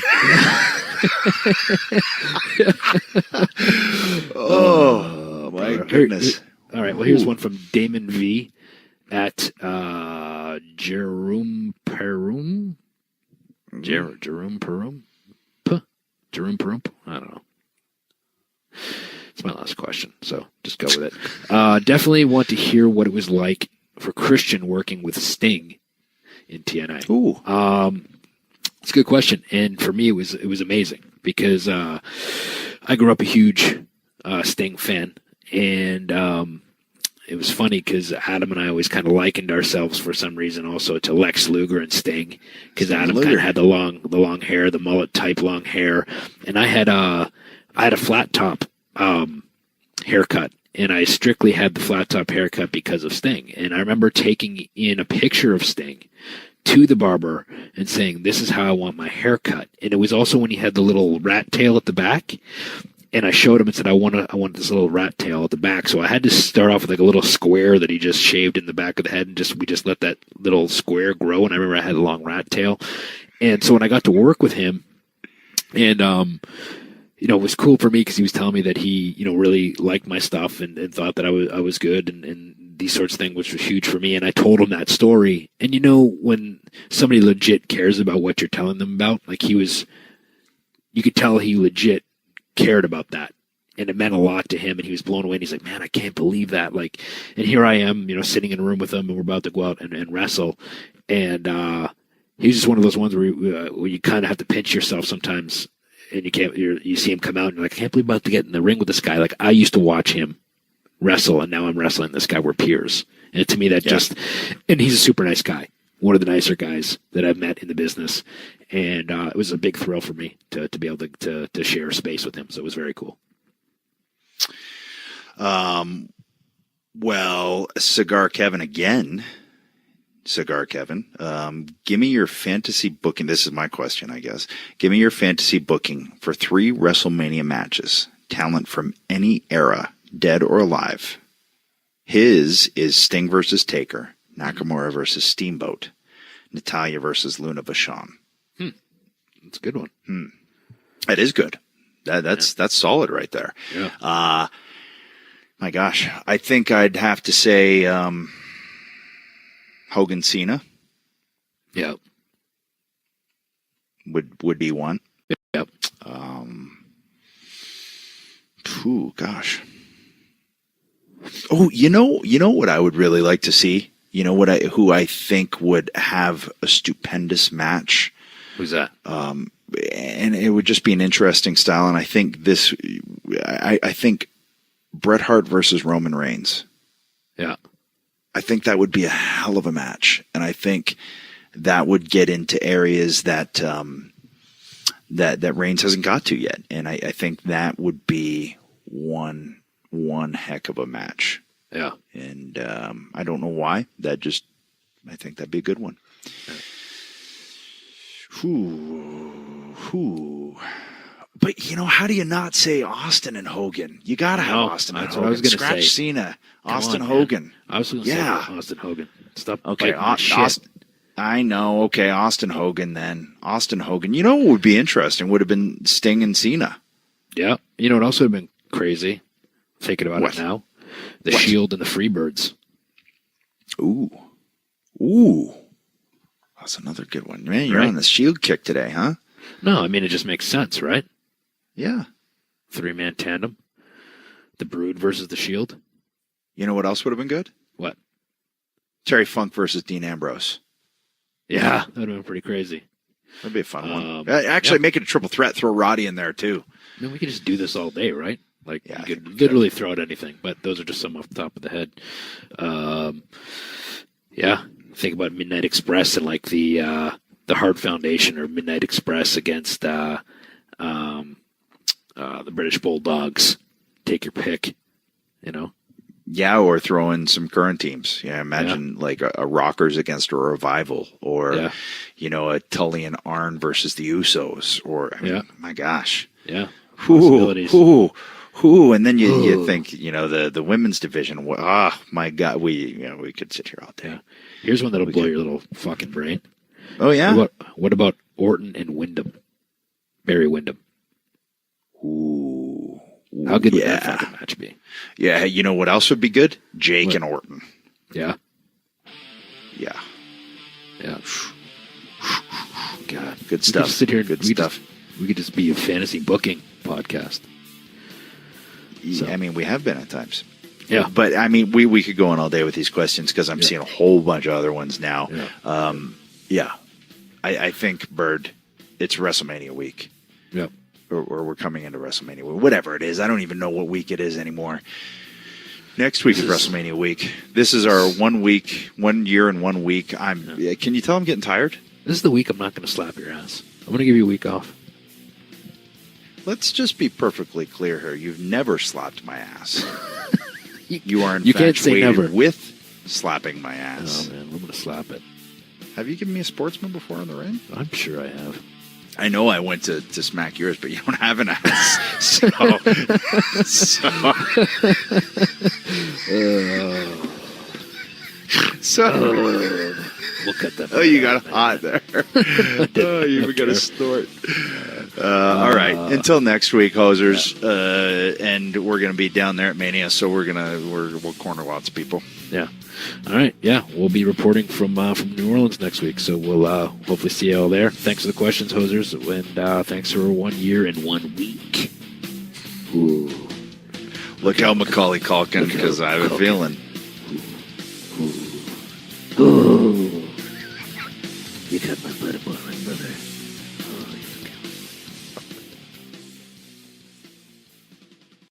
Oh, my goodness. All right. Well, here's one from Damon V at Jerome Perum. Jerome Perum? Jerome Perum? I don't know. It's my last question, so just go with it. Definitely want to hear what it was like for Christian working with Sting in TNA. Ooh. It's a good question, and for me, it was amazing because I grew up a huge Sting fan, and it was funny because Adam and I always kind of likened ourselves for some reason also to Lex Luger and Sting because Adam kind of had the long hair, the mullet type long hair, and I had a flat top haircut, and I strictly had the flat top haircut because of Sting. And I remember taking in a picture of Sting to the barber and saying, "This is how I want my haircut." And it was also when he had the little rat tail at the back. And I showed him and said, I want this little rat tail at the back. So I had to start off with like a little square that he just shaved in the back of the head, and we just let that little square grow. And I remember I had a long rat tail. And so when I got to work with him, and it was cool for me because he was telling me that he, really liked my stuff and thought that I was good and these sorts of things, which was huge for me. And I told him that story. And when somebody legit cares about what you're telling them about, like you could tell he legit cared about that. And it meant a lot to him, and he was blown away. And he's like, "Man, I can't believe that!" Like, and here I am, sitting in a room with him, and we're about to go out and wrestle. And he's just one of those ones where you kind of have to pinch yourself sometimes, and you see him come out, and you're like, "I can't believe I'm about to get in the ring with this guy." Like, I used to watch him wrestle, and now I'm wrestling this guy. We're peers, and to me, and he's a super nice guy, one of the nicer guys that I've met in the business, and it was a big thrill for me to be able to share space with him. So it was very cool. Well, Cigar Kevin again. Cigar Kevin, give me your fantasy booking. This is my question, I guess. Give me your fantasy booking for 3 WrestleMania matches. Talent from any era, dead or alive. His is Sting versus Taker, Nakamura versus Steamboat, Natalya versus Luna Vachon. That's a good one. That is good. That's solid right there. Yeah. My gosh, I think I'd have to say Hogan Cena. Yeah. Would be one. Yep. Gosh. Oh, you know what I would really like to see? You know what? Who I think would have a stupendous match. Who's that? And it would just be an interesting style. And I think I think Bret Hart versus Roman Reigns. Yeah. I think that would be a hell of a match. And I think that would get into areas that that Reigns hasn't got to yet. And I think that would be one heck of a match. Yeah. And I don't know why. I think that'd be a good one. Yeah. But, how do you not say Austin and Hogan? You got to have Austin and Hogan. What I was gonna Scratch say. Cena. Austin Hogan. I was going to say Austin Hogan. Stop. Okay, Austin. I know. Okay, Austin Hogan then. Austin Hogan. You know what would be interesting? Would have been Sting and Cena. Yeah. You know what else would have been crazy? Thinking about What? it now. The Shield and the Freebirds. Ooh. That's another good one. Man, you're on the Shield kick today, huh? No, I mean, it just makes sense, right? Yeah. 3-man tandem. The Brood versus the Shield. You know what else would have been good? What? Terry Funk versus Dean Ambrose. Yeah, that would have been pretty crazy. That'd be a fun one. Actually, make it a triple threat. Throw Roddy in there, too. I mean, we could just do this all day, right? Like, Yeah, you could literally throw out anything, but those are just some off the top of the head. Yeah, think about Midnight Express and, like, the Hart Foundation or Midnight Express against the British Bulldogs. Take your pick, Yeah, or throw in some current teams. Yeah, imagine like a Rockers against a Revival, or a Tully and Arn versus the Usos, or my gosh, possibilities. And then you think the women's division. My God, we could sit here all day. Yeah. Here's one that'll blow your little fucking brain. Oh yeah. What about Orton and Wyndham? Barry Windham. Ooh. How good would that fucking match be? Yeah, you know what else would be good? Jake and Orton. Yeah. Yeah. Yeah. God. Good stuff. We could sit here and good stuff. We could just be a fantasy booking podcast. So. I mean, we have been at times. Yeah. But, I mean, we could go on all day with these questions because I'm seeing a whole bunch of other ones now. Yeah. I think, Bird, it's WrestleMania week. Yep. Or we're coming into WrestleMania week. Whatever it is. I don't even know what week it is anymore. Next week is WrestleMania week. This is our 1 year and 1 week. Can you tell I'm getting tired? This is the week I'm not going to slap your ass. I'm going to give you a week off. Let's just be perfectly clear here. You've never slapped my ass. You are You can't say infatuated never. with slapping my ass. Oh, man. I'm going to slap it. Have you given me a sportsman before in the ring? I'm sure I have. I know I went to smack yours, but you don't have an ass. So we'll cut that. Oh, you got hot there. Oh, you got a snort. All right. Until next week, hosers. And we're going to be down there at Mania, so we'll corner lots of people. Yeah. All right. Yeah, we'll be reporting from New Orleans next week, so we'll hopefully see you all there. Thanks for the questions, hosers, and thanks for 1 year and 1 week. Ooh. Look how Macaulay Culkin, because I have a feeling. Ooh. You got my blood boiling, brother. Oh,